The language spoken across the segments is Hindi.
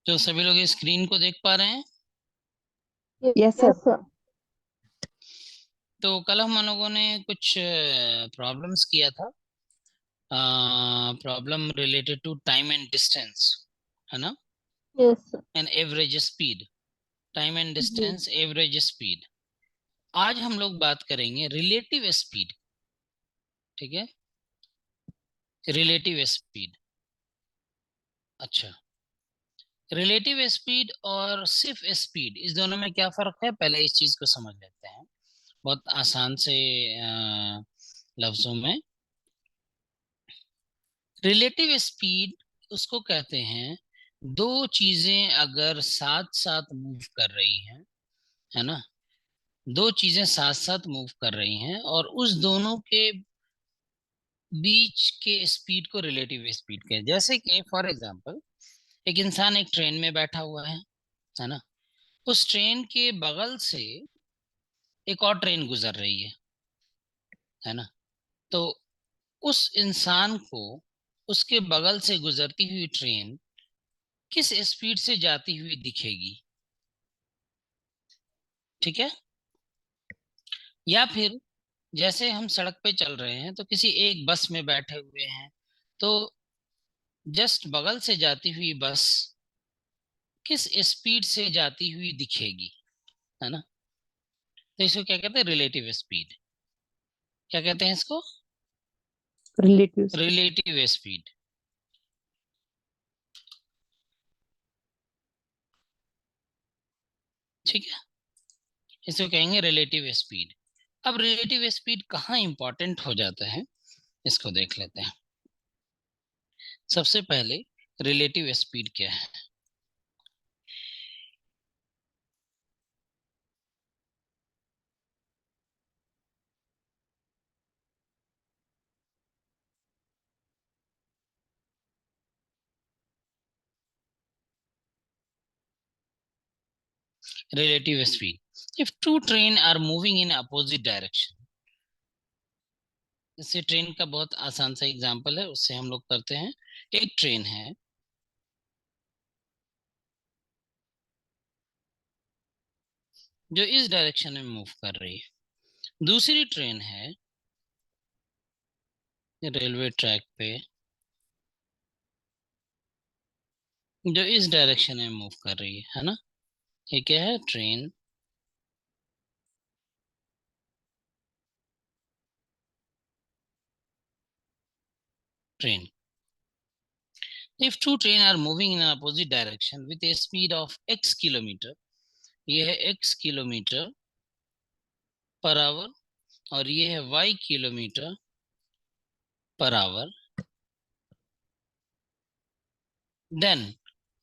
तो सभी लोग इस स्क्रीन को देख पा रहे हैं? Yes sir. Yes sir. तो कल हम लोगों ने कुछ प्रॉब्लम्स किया था। Problem related to time and distance, है ना? Yes sir. And average speed, time and जी। Distance, average speed. आज हम लोग बात करेंगे रिलेटिव स्पीड। ठीक है, रिलेटिव स्पीड। अच्छा, रिलेटिव स्पीड और सिर्फ स्पीड, इस दोनों में क्या फर्क है, पहले इस चीज को समझ लेते हैं बहुत आसान से लफ्जों में। रिलेटिव स्पीड उसको कहते हैं, दो चीजें अगर साथ साथ मूव कर रही हैं, है ना, दो चीजें साथ साथ मूव कर रही हैं और उस दोनों के बीच के स्पीड को रिलेटिव स्पीड कहते हैं। जैसे कि फॉर एग्जांपल, एक इंसान एक ट्रेन में बैठा हुआ है ना, उस ट्रेन के बगल से एक और ट्रेन गुजर रही है ना, तो उस इंसान को उसके बगल से गुजरती हुई ट्रेन किस स्पीड से जाती हुई दिखेगी? ठीक है, या फिर जैसे हम सड़क पे चल रहे हैं तो किसी एक बस में बैठे हुए हैं, तो जस्ट बगल से जाती हुई बस किस स्पीड से जाती हुई दिखेगी, है ना? तो इसको क्या कहते हैं, रिलेटिव स्पीड। क्या कहते हैं इसको? Relative speed. Relative speed. ठीक है, इसको कहेंगे रिलेटिव स्पीड। अब रिलेटिव स्पीड कहाँ इंपॉर्टेंट हो जाता है, इसको देख लेते हैं। सबसे पहले रिलेटिव स्पीड क्या है? relative speed. If two train are moving in opposite direction, इससे ट्रेन का बहुत आसान सा एग्जांपल है, उससे हम लोग करते हैं। एक ट्रेन है जो इस डायरेक्शन में मूव कर रही है, दूसरी ट्रेन है रेलवे ट्रैक पे जो इस डायरेक्शन में मूव कर रही है ना। ये क्या है, train. Train. If two train are moving in an opposite direction with a speed of x kilometre, ये है x किलोमीटर पर आवर, और ये है y kilometre per hour, then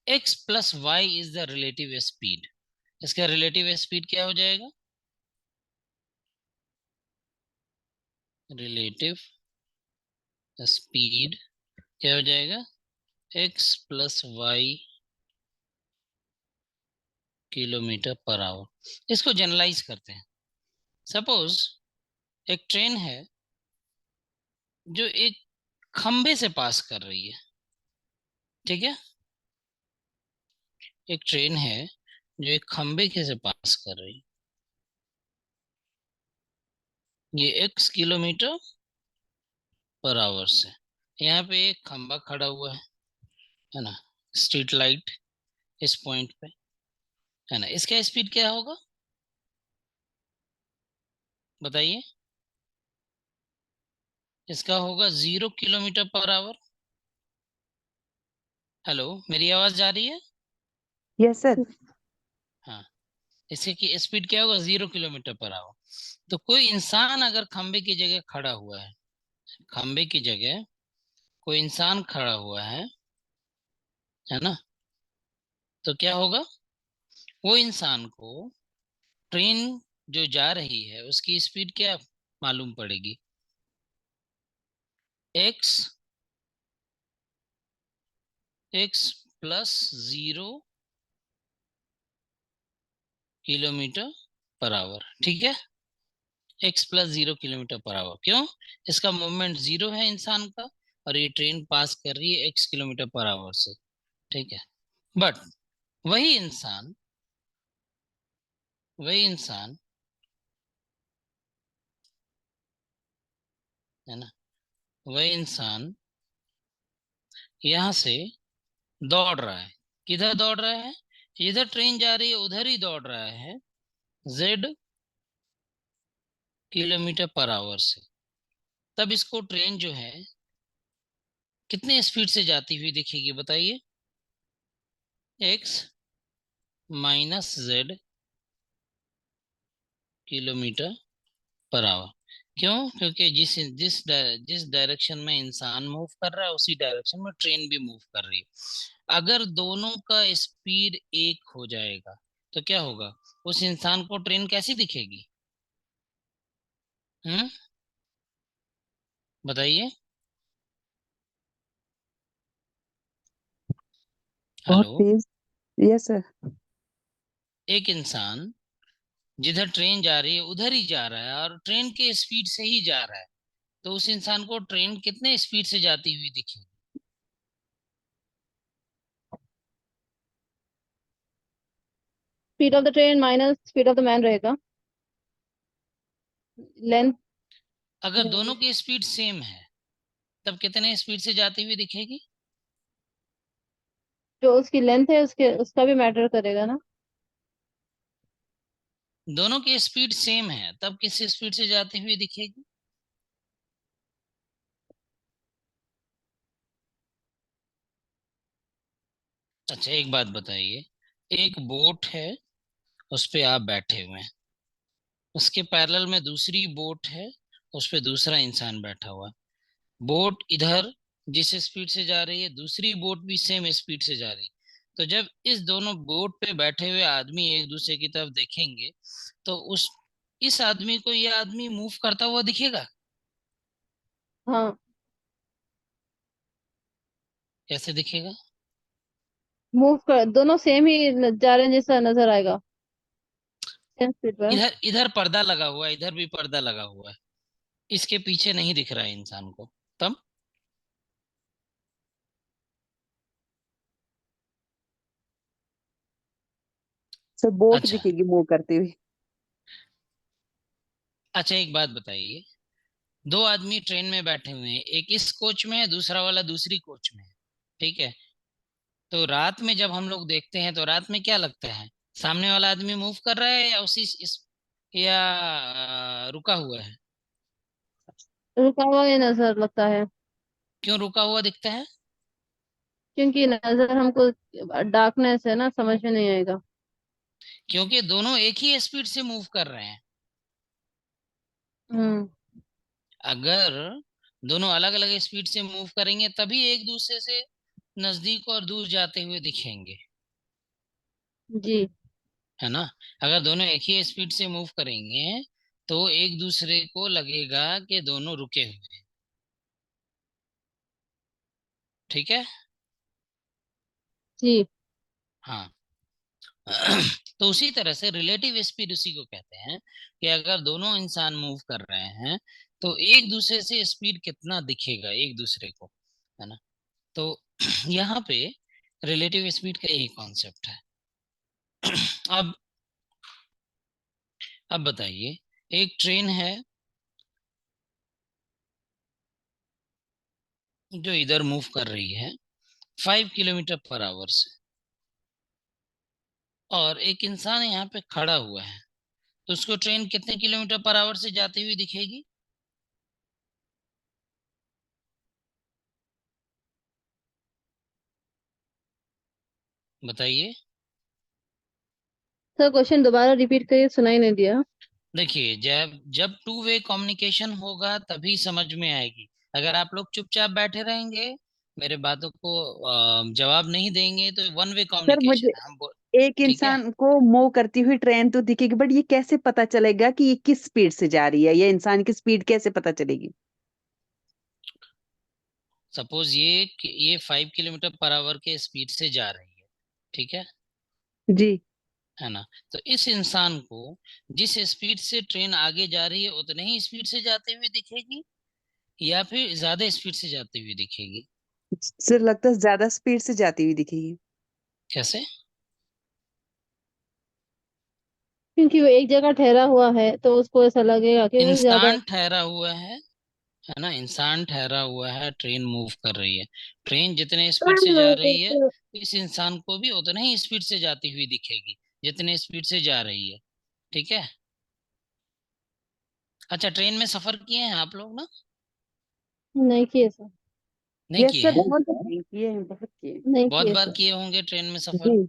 x plus y is the relative speed. इसका रिलेटिव स्पीड क्या हो जाएगा? रिलेटिव स्पीड क्या हो जाएगा? x plus y kilometre per hour. इसको जनरलाइज करते हैं। सपोज एक ट्रेन है जो एक खंबे से पास कर रही है। ठीक है, एक ट्रेन है जो एक खंबे के से पास कर रही है, ये x किलोमीटर पर आवर से। यहाँ पे एक खंबा खड़ा हुआ है ना, स्ट्रीट लाइट इस पॉइंट पे, है ना। इसका स्पीड क्या होगा, बताइए? इसका होगा 0 किलोमीटर पर आवर। हेलो, मेरी आवाज जा रही है? Yes sir. हाँ, इसके की स्पीड क्या होगा, 0 किलोमीटर पर आवर। तो कोई इंसान अगर खंबे की जगह खड़ा हुआ है, खंबे की जगह कोई इंसान खड़ा हुआ है ना, तो क्या होगा, वो इंसान को ट्रेन जो जा रही है उसकी स्पीड क्या मालूम पड़ेगी? X, x plus 0 kilometre per our. ठीक है, x plus 0 kilometre per our. क्यों? इसका मूवमेंट 0 है इंसान का, और ये ट्रेन पास कर रही है x किलोमीटर पर आवर से। ठीक है, बट वही इंसान वही इंसान है ना, वही इंसान यहाँ से दौड़ रहा है। किधर दौड़ रहा है? इधर ट्रेन जा रही है उधर ही दौड़ रहा है, जेड किलोमीटर पर आवर से। तब इसको ट्रेन जो है कितने स्पीड से जाती हुई दिखेगी बताइए? X minus Z kilometre per our. क्यों? क्योंकि जिस डायरेक्शन में इंसान मूव कर रहा है उसी डायरेक्शन में ट्रेन भी मूव कर रही है। अगर दोनों का स्पीड एक हो जाएगा तो क्या होगा? उस इंसान को ट्रेन कैसी दिखेगी? हम्म, बताइए। बहुत हेलो। तेज। Yes sir. एक इंसान जिधर ट्रेन जा रही है उधर ही जा रहा है और ट्रेन के स्पीड से ही जा रहा है, तो उस इंसान को ट्रेन कितने स्पीड से जाती हुई दिखेगी? Speed of the train minus speed of the man रहेगा, लेंथ। अगर दोनों की स्पीड सेम है तब कितने स्पीड से जाती हुई दिखेगी? जो उसकी लेंथ है उसके उसका भी मैटर करेगा ना। दोनों की स्पीड सेम है तब किस स्पीड से जाती हुई दिखेगी? अच्छा एक बात बताइए, एक बोट है, उस पे आप बैठे हुए हैं, उसके पैरेलल में दूसरी बोट है, उस पे दूसरा इंसान बैठा हुआ है। बोट इधर जिस स्पीड से जा रही है दूसरी बोट भी सेम स्पीड से जा रही है। तो जब इस दोनों बोट पे बैठे हुए आदमी एक दूसरे की तरफ देखेंगे तो उस इस आदमी को ये आदमी मूव करता हुआ दिखेगा? हाँ, कैसे दिखेगा? मूव कर दोनों सेम ही जा रहे हैं जैसा नजर आएगा, सेम स्पीड पर। इधर इधर पर्दा लगा हुआ है, इधर भी पर्दा लगा हुआ है, इसके पीछे नहीं दिख रहा है इंसान को, तब? सर बोट अच्छा। दिखेगी मूव करते हुए। अच्छा एक बात बताइए, दो आदमी ट्रेन में बैठे हुए हैं, एक इस कोच में है दूसरा वाला दूसरी कोच में है, ठीक है? तो रात में जब हम लोग देखते हैं तो रात में क्या लगता है? सामने वाला आदमी मूव कर रहा है या या रुका हुआ है? रुका हुआ ये नजर लगता है, क्यों रुका हुआ दिखता है? क्योंकि नजर हमको डार्कनेस है ना, समझ में नहीं आएगा। क्योंकि दोनों एक ही स्पीड से मूव कर रहे हैं। हम्म। अगर दोनों अलग अलग स्पीड से मूव करेंगे तभी एक दूसरे से नजदीक और दूर जाते हुए दिखेंगे, जी। है ना? अगर दोनों एक ही स्पीड से मूव करेंगे तो एक दूसरे को लगेगा कि दोनों रुके हुए हैं, ठीक है? जी। हाँ। तो उसी तरह से रिलेटिव स्पीड उसी को कहते हैं कि अगर दोनों इंसान मूव कर रहे हैं तो एक दूसरे से स्पीड कितना दिखेगा एक दूसरे को, है ना? तो यहाँ पे रिलेटिव स्पीड का यही कॉन्सेप्ट है। अब अब बताइए, एक ट्रेन है जो इधर मूव कर रही है 5 किलोमीटर पर आवर से, और एक इंसान यहाँ पे खड़ा हुआ है, तो उसको ट्रेन कितने किलोमीटर पर आवर से जाती हुई दिखेगी? बताइए। सर क्वेश्चन दोबारा रिपीट करिए, सुनाई नहीं दिया। देखिए, जब जब टू वे कम्युनिकेशन होगा तभी समझ में आएगी। अगर आप लोग चुपचाप बैठे रहेंगे, मेरे बातों को जवाब नहीं देंगे तो वन वे सर मुझे कम्युनिकेशन है, हम बोल। एक ठीक है। इंसान को मूव करती हुई ट्रेन तो दिखेगी, बट ये कैसे पता चलेगा कि ये किस स्पीड से जा रही है? ये इंसान की स्पीड कैसे पता चलेगी? सपोज ये 5 किलोमीटर पर आवर के स्पीड से जा रही है, ठीक है? जी। है ना? तो इस इंसान को जिस स्पीड से ट्रेन आगे जा रही है उतने ही स्पीड से जाते हुए दिखेगी या फिर ज्यादा स्पीड से जाती हुई दिखेगी? सर लगता है ज्यादा स्पीड से जाती हुई दिखेगी। कैसे? क्योंकि वो एक जगह ठहरा हुआ है तो उसको ऐसा लगेगा कि वो ज्यादा। इंसान ठहरा हुआ है ना, इंसान ठहरा हुआ है, ट्रेन मूव कर रही है। ट्रेन जितने स्पीड से जा रही है, इस इंसान को भी उतने ही स्पीड से जाती हुई दिखेगी जितने स्पीड से जा रही है। ठीक है। अच्छा, ट्रेन में सफर किए हैं आप लोग ना? नहीं किए सर। नहीं यस किए सर, हैं? बहुत किए हैं, बहुत किए हैं। नहीं बहुत किए बार सर। किए होंगे ट्रेन में सफर, जी।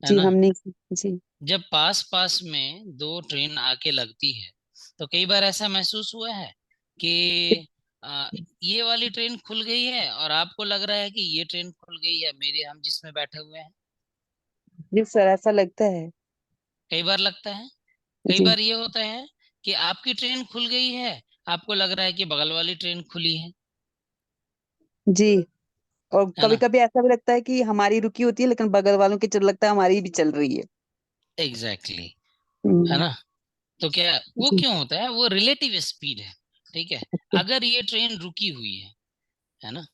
है जी ना? हमने। जी। जब पास पास में दो ट्रेन आके लगती है, तो कई बार ऐसा महसूस हुआ है कि ये वाली ट्रेन खुल गई है और आपको लग रहा है कि ये ट्रेन खुल गई है, मेरे हम जिसमें बैठे हुए हैं। जी सर, ऐसा लगता है। कई बार लगता है। कई जी। बार ये होता है कि आपकी ट्रेन खुल गई है, आपको लग रहा है कि बगल वाली ट्रेन खुली जी। और है कभी ना? कभी ऐसा भी लगता है कि हमारी रुकी होती है लेकिन बगल वालों की चल लगता है हमारी भी चल रही है। एग्जैक्टली exactly, है हम्म। ना? तो क्या वो जी। क्यों होता है? वो रिलेटिव स्पीड है। ठीक है। अगर ये ट्रेन रुकी हुई है ना,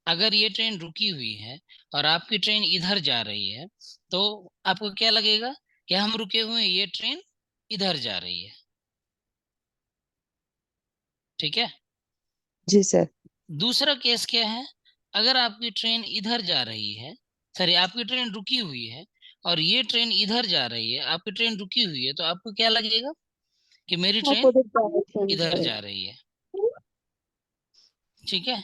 अगर ये ट्रेन रुकी हुई है और आपकी ट्रेन इधर जा रही है, तो आपको क्या लगेगा कि हम रुके हुए हैं, ये ट्रेन इधर जा रही है। ठीक है। जी सर। दूसरा केस क्या है? अगर आपकी ट्रेन इधर जा रही है, सॉरी, आपकी ट्रेन रुकी हुई है और ये ट्रेन इधर जा रही है, आपकी ट्रेन रुकी हुई है, तो आपको क्या लगेगा कि मेरी ट्रेन अपोजिट डायरेक्शन इधर से। जा रही है। ठीक है।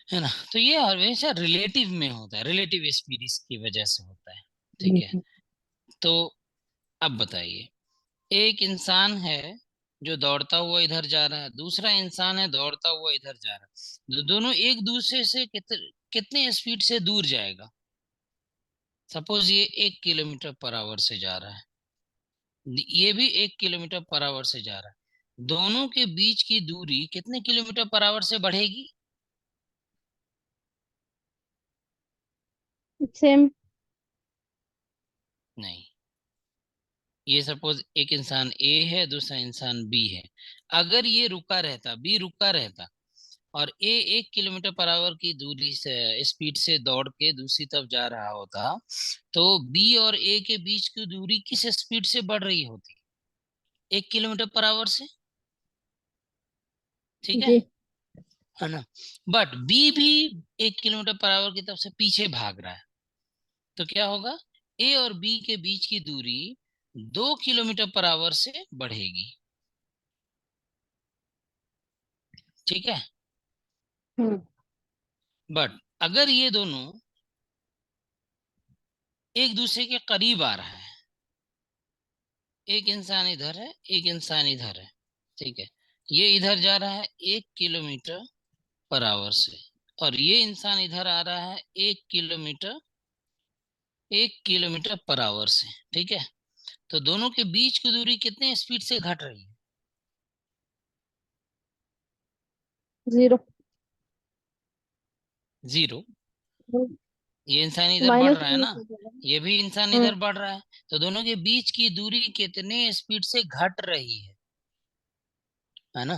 है ना? तो ये हमेशा रिलेटिव में होता है, रिलेटिव स्पीड की वजह से होता है। ठीक है। हम्म। तो अब बताइए, एक इंसान है जो दौड़ता हुआ इधर जा रहा है, दूसरा इंसान है दौड़ता हुआ इधर जा रहा है, दोनों एक दूसरे से कितने स्पीड से दूर जाएगा? सपोज ये 1 किलोमीटर पर आवर से जा रहा है, ये भी 1 किलोमीटर पर आवर से जा रहा है, दोनों के बीच की दूरी कितने किलोमीटर पर आवर से बढ़ेगी? सेम। नहीं। ये सपोज एक इंसान ए है, दूसरा इंसान बी है। अगर ये रुका रहता, बी रुका रहता, और ए 1 किलोमीटर पर आवर की दूरी से स्पीड से दौड़ के दूसरी तरफ जा रहा होता, तो बी और ए के बीच की दूरी किस स्पीड से बढ़ रही होती? 1 किलोमीटर पर आवर से। ठीक जी। है ना? बट बी भी 1 किलोमीटर पर आवर की तरफ से पीछे भाग रहा है, तो क्या होगा? ए और बी के बीच की दूरी 2 किलोमीटर पर आवर से बढ़ेगी। ठीक है। हम्म। बट अगर ये दोनों एक दूसरे के करीब आ रहा है, एक इंसान इधर है, एक इंसान इधर है, ठीक है, ये इधर जा रहा है 1 किलोमीटर पर आवर से, और ये इंसान इधर आ रहा है 1 किलोमीटर पर आवर से। ठीक है। तो दोनों के बीच की दूरी कितने स्पीड से घट रही है? 0। जीरो। ये इंसान इधर बढ़ माइनस रहा है माइनस ना, हो जाएगा। ये भी इंसान हम्म। इधर बढ़ रहा है, तो दोनों के बीच की दूरी कितने स्पीड से घट रही है ना?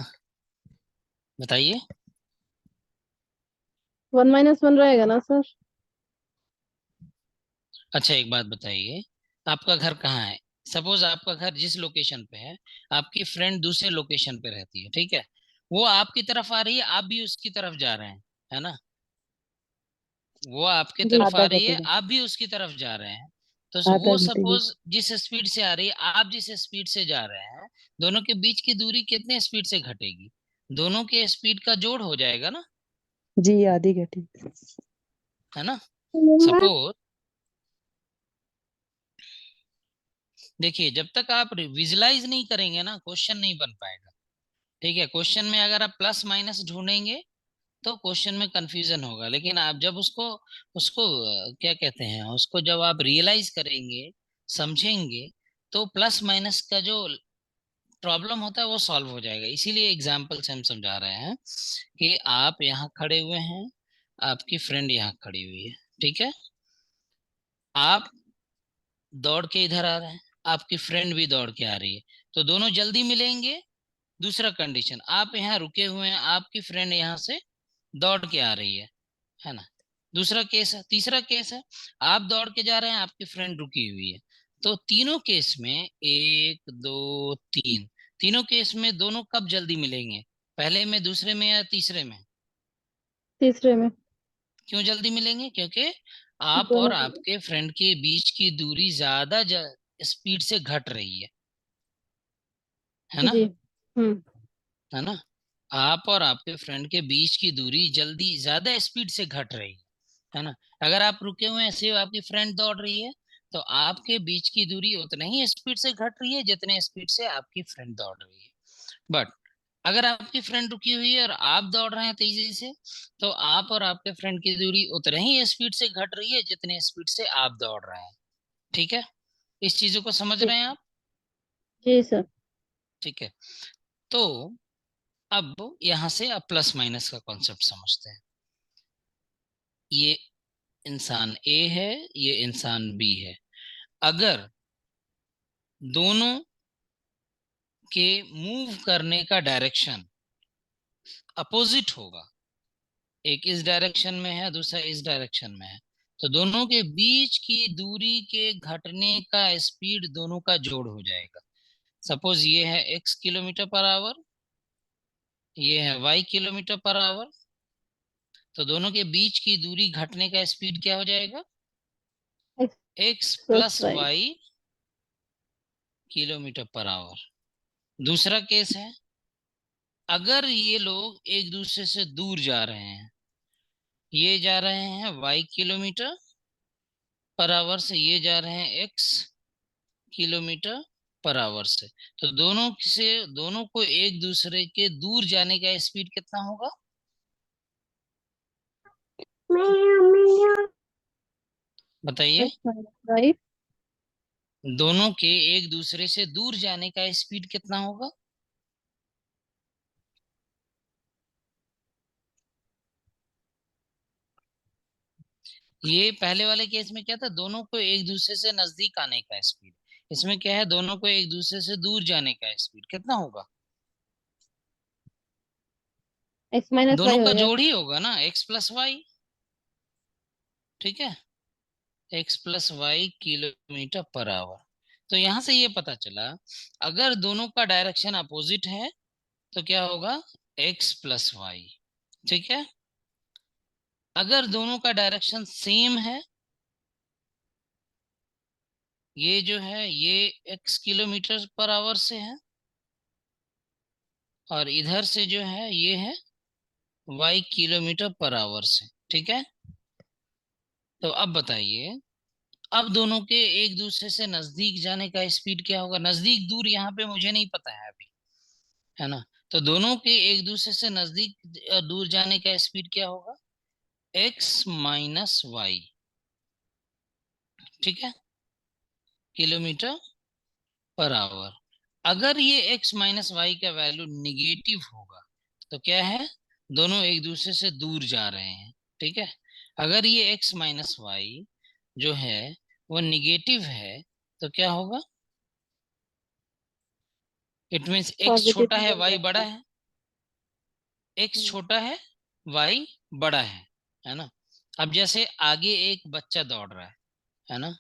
बताइए। 1 - 1 रहेगा ना सर। अच्छा, एक बात बताइए, आपका घर कहाँ है? सपोज आपका घर जिस लोकेशन पे है, आपकी फ्रेंड दूसरे लोकेशन पे रहती है, ठीक है, वो आपकी तरफ आ रही है, आप भी उसकी तरफ जा रहे हैं, है ना? वो आपके जी। तरफ आ आधा रही है, घटेगा। आप भी उसकी तरफ जा रहे हैं, तो आधा वो घटेगा। सपोज जिस स्पीड से आ रही है, आप जिस स्पीड से जा रहे हैं, दोनों के बीच की दूरी कितने स्पीड से घटेगी? दोनों के स्पीड का जोड़ हो जाएगा ना, जी आधी घटेगी। है ना? सपोज देखिए, जब तक आप विजुलाइज नहीं करेंगे ना, क्वेश्चन नहीं बन पाएगा। ठीक है। क्वेश्चन में अगर आप प्लस माइनस ढूंढेंगे तो क्वेश्चन में कंफ्यूजन होगा, लेकिन आप जब उसको उसको क्या कहते हैं, उसको जब आप रियलाइज करेंगे, समझेंगे, तो प्लस माइनस का जो प्रॉब्लम होता है वो सॉल्व हो जाएगा। इसीलिए एग्जाम्पल से हम समझा रहे हैं कि आप यहाँ खड़े हुए हैं, आपकी फ्रेंड यहाँ खड़ी हुई है, ठीक है, आप दौड़ के इधर आ रहे हैं, आपकी फ्रेंड भी दौड़ के आ रही है, तो दोनों जल्दी मिलेंगे। दूसरा कंडीशन, आप यहाँ रुके हुए हैं, आपकी फ्रेंड यहाँ से दौड़ के आ रही है ना? दूसरा केस है। तीसरा केस है, आप दौड़ के जा रहे हैं, आपकी फ्रेंड रुकी हुई है, तो तीनों केस में, एक दो तीन, तीनों केस में दोनों कब जल्दी मिलेंगे? पहले में, दूसरे में, या तीसरे में? तीसरे में। क्यों जल्दी मिलेंगे? क्योंकि आप और दोनों को। आपके फ्रेंड के बीच की दूरी ज्यादा स्पीड से घट रही है ना? जी। हम्म। है ना? आप और आपके फ्रेंड के बीच की दूरी जल्दी ज्यादा स्पीड से घट रही है ना? अगर आप रुके हुए हैं, सिर्फ आपकी फ्रेंड दौड़ रही है, तो आपके बीच की दूरी उतने ही स्पीड से घट रही है जितने स्पीड से आपकी फ्रेंड दौड़ रही है। बट अगर आपकी फ्रेंड रुकी हुई है और आप दौड़ रहे हैं तेजी से, तो आप और आपके फ्रेंड की दूरी उतने ही स्पीड से घट रही है जितने स्पीड से आप दौड़ रहे हैं। ठीक है? इस चीजों को समझ जी। रहे हैं आप? जी सर। ठीक है। तो अब यहां से आप प्लस माइनस का कॉन्सेप्ट समझते हैं। ये इंसान ए है, ये इंसान बी है। अगर दोनों के मूव करने का डायरेक्शन अपोजिट होगा, एक इस डायरेक्शन में है, दूसरा इस डायरेक्शन में है, तो दोनों के बीच की दूरी के घटने का स्पीड दोनों का जोड़ हो जाएगा। सपोज ये है x किलोमीटर पर आवर, ये है y किलोमीटर पर आवर, तो दोनों के बीच की दूरी घटने का स्पीड क्या हो जाएगा? X x plus plus y. Y kilometre per hour. दूसरा केस है, अगर ये लोग एक दूसरे से दूर जा रहे हैं, ये जा रहे हैं y किलोमीटर पर आवर से, ये जा रहे हैं x किलोमीटर पर आवर से, तो दोनों को एक दूसरे के दूर जाने का स्पीड कितना होगा? बताइए। X minus y. दोनों के एक दूसरे से दूर जाने का स्पीड कितना होगा? ये पहले वाले केस में क्या था? दोनों को एक दूसरे से नजदीक आने का स्पीड। इसमें क्या है? दोनों को एक दूसरे से दूर जाने का स्पीड कितना होगा? एक्स माइनस दोनों वाई हो का गया। जोड़ ही होगा ना, x प्लस वाई। ठीक है? x plus y kilometre per hour. तो यहां से ये पता चला, अगर दोनों का डायरेक्शन अपोजिट है तो क्या होगा? x plus y. ठीक है? अगर दोनों का डायरेक्शन सेम है, ये जो है ये x किलोमीटर पर आवर से है, और इधर से जो है ये है y किलोमीटर पर आवर से। ठीक है? तो अब बताइए, अब दोनों के एक दूसरे से नजदीक जाने का स्पीड क्या होगा? नजदीक दूर यहाँ पे मुझे नहीं पता है अभी, है ना? तो दोनों के एक दूसरे से नजदीक दूर जाने का स्पीड क्या होगा? x minus y. ठीक है? Kilometre per hour. अगर ये x माइनस वाई का वैल्यू निगेटिव होगा तो क्या है? दोनों एक दूसरे से दूर जा रहे हैं। ठीक है? अगर ये x माइनस वाई जो है वो निगेटिव है तो क्या होगा? इट मीन्स x पॉजिटिव छोटा में है, बन y बड़ा जाएगा। है। x हम्म। छोटा है, y बड़ा है ना? अब जैसे आगे एक बच्चा दौड़ रहा है ना?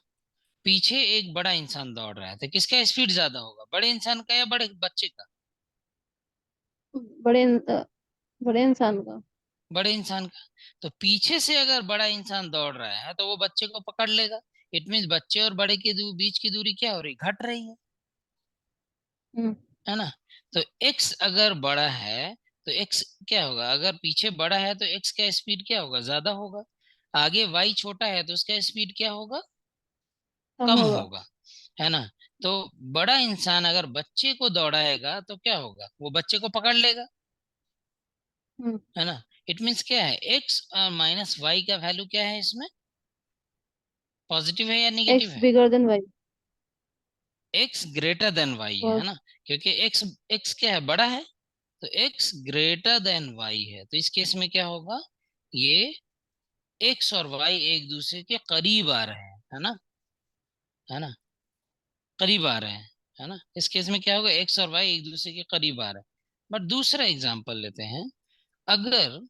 पीछे एक बड़ा इंसान दौड़ रहा है, तो किसका स्पीड ज्यादा होगा? बड़े इंसान का या बड़े बच्चे का? बड़े बड़े इंसान का। बड़े इंसान का। तो पीछे से अगर बड़ा इंसान दौड़ रहा है तो वो बच्चे को पकड़ लेगा। इट मीन्स बच्चे और बड़े के बीच की दूरी क्या हो रही? घट रही हम्म। है ना? तो x अगर बड़ा है तो x क्या होगा? अगर पीछे बड़ा है तो x का स्पीड क्या होगा? ज्यादा होगा। आगे y छोटा है तो उसका स्पीड क्या होगा? कम कम होगा। होगा। है ना? तो बड़ा इंसान अगर बच्चे को दौड़ाएगा तो क्या होगा? वो बच्चे को पकड़ लेगा। हम्म। है ना? इट मीन्स क्या है? x और माइनस वाई का वैल्यू क्या है इसमें? पॉजिटिव है या निगेटिव एक्स है? Bigger than y. x greater than y है ना? क्योंकि x क्या है? बड़ा है। तो x ग्रेटर देन y है, तो इस केस में क्या होगा? ये x और y एक दूसरे के करीब आ रहे हैं, है ना? है ना? करीब आ रहे हैं। है ना? इस केस में क्या होगा? x और y एक दूसरे के करीब आ रहे हैं। बट दूसरा एग्जांपल लेते हैं। अगर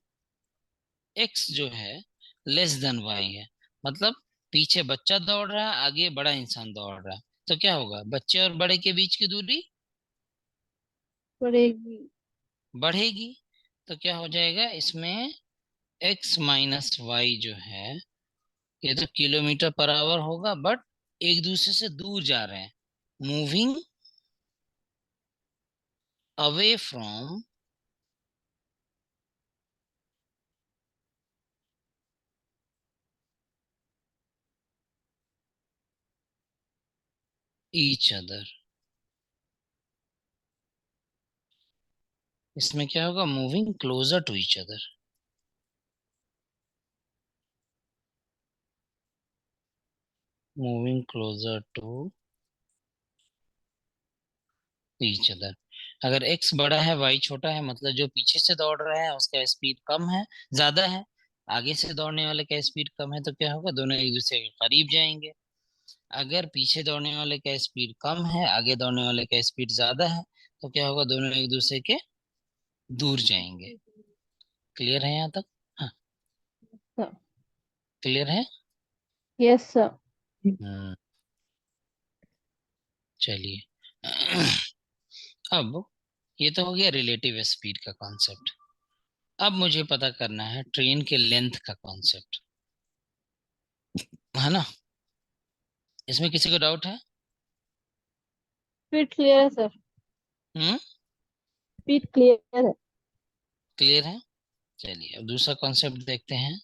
x जो है लेस देन y है, मतलब पीछे बच्चा दौड़ रहा है, आगे बड़ा इंसान दौड़ रहा है, तो क्या होगा, बच्चे और बड़े के बीच की दूरी पड़ेगी। बढ़ेगी। तो क्या हो जाएगा इसमें, x माइनस वाई जो है, ये तो किलोमीटर पर आवर होगा, बट एक दूसरे से दूर जा रहे हैं, moving away from each other. इसमें क्या होगा, moving closer to each other. Moving closer to each other. अगर x बड़ा है y छोटा है, मतलब जो पीछे से दौड़ रहा है उसका स्पीड कम है, ज्यादा है, आगे से दौड़ने वाले का स्पीड कम है, तो क्या होगा, दोनों एक दूसरे के करीब जाएंगे। अगर पीछे दौड़ने वाले का स्पीड कम है, आगे दौड़ने वाले का स्पीड ज्यादा है, तो क्या होगा, दोनों एक दूसरे के दूर जाएंगे। क्लियर है यहाँ तक? हाँ, क्लियर है। Yes sir. हम्म, चलिए। अब ये तो हो गया रिलेटिव स्पीड का कॉन्सेप्ट। अब मुझे पता करना है ट्रेन के लेंथ का कॉन्सेप्ट, है ना? इसमें किसी को डाउट है? स्पीड क्लियर है सर। हम्म, स्पीड क्लियर है। क्लियर है। चलिए अब दूसरा कॉन्सेप्ट देखते हैं,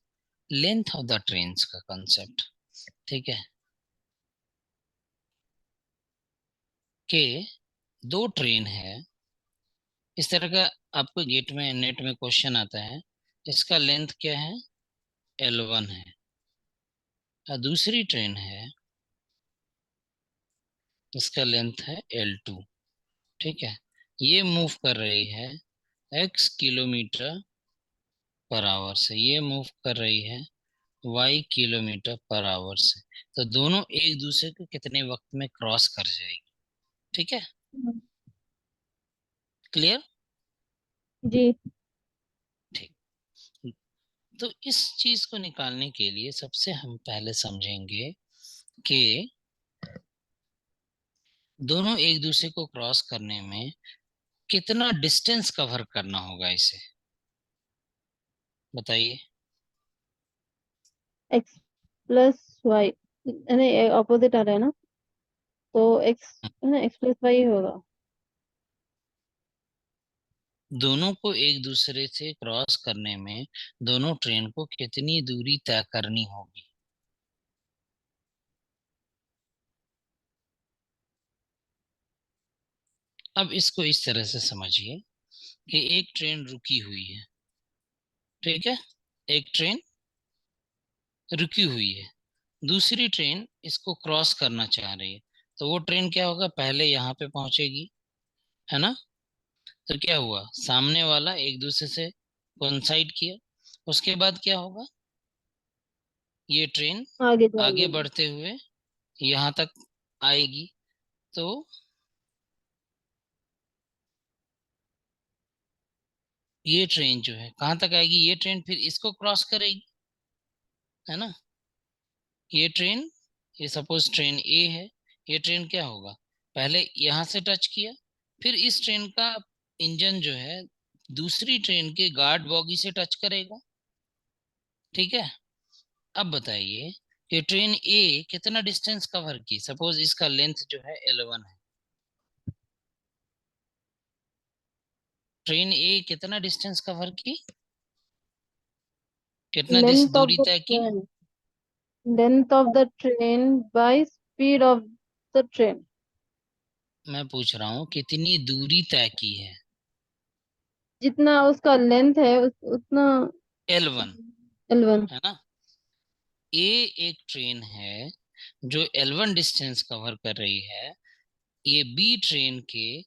लेंथ ऑफ द ट्रेन्स का कॉन्सेप्ट। ठीक है, कि दो ट्रेन है, इस तरह का आपको गेट में नेट में क्वेश्चन आता है, इसका लेंथ क्या है, L1 है, और दूसरी ट्रेन है, इसका लेंथ है L2। ठीक है, ये मूव कर रही है x किलोमीटर पर आवर से, ये मूव कर रही है y किलोमीटर पर आवर से। तो दोनों एक दूसरे को कितने वक्त में क्रॉस कर जाएगी? ठीक है, क्लियर? जी। ठीक। तो इस चीज को निकालने के लिए सबसे हम पहले समझेंगे कि दोनों एक दूसरे को क्रॉस करने में कितना डिस्टेंस कवर करना होगा, इसे बताइए। एक्स प्लस वाई, नहीं ऑपोजिट आ रहा है ना, तो एक्स है ना, एक्स प्लस वाई होगा। दोनों को एक दूसरे से क्रॉस करने में दोनों ट्रेन को कितनी दूरी तय करनी होगी? अब इसको इस तरह से समझिए कि एक ट्रेन रुकी हुई है, ठीक है, एक ट्रेन रुकी हुई है, दूसरी ट्रेन इसको क्रॉस करना चाह रही है, तो वो ट्रेन क्या होगा, पहले यहाँ पे पहुंचेगी, है ना? तो क्या हुआ, सामने वाला एक दूसरे से कोइंसाइड किया, उसके बाद क्या होगा, ये ट्रेन आगे आगे जाएगी। बढ़ते हुए यहाँ तक आएगी। तो ये ट्रेन जो है कहाँ तक आएगी, ये ट्रेन फिर इसको क्रॉस करेगी, है ना? ये ट्रेन, ये सपोज ट्रेन ए है, ये ट्रेन क्या होगा, पहले यहाँ से टच किया, फिर इस ट्रेन का इंजन जो है दूसरी ट्रेन के गार्ड बॉगी से टच करेगा। ठीक है, अब बताइए कि ट्रेन ए कितना डिस्टेंस कवर की, सपोज इसका लेंथ जो है L1 है, ट्रेन ए कितना डिस्टेंस कवर की, कितना लेंथ ऑफ दूरी द तय की? Train, length of the train by speed of the train. मैं पूछ रहा हूँ कितनी दूरी तय की है। जितना उसका लेंथ है उतना। L1, L1। है ना? ए एक ट्रेन है जो L1 डिस्टेंस कवर कर रही है, ये बी ट्रेन के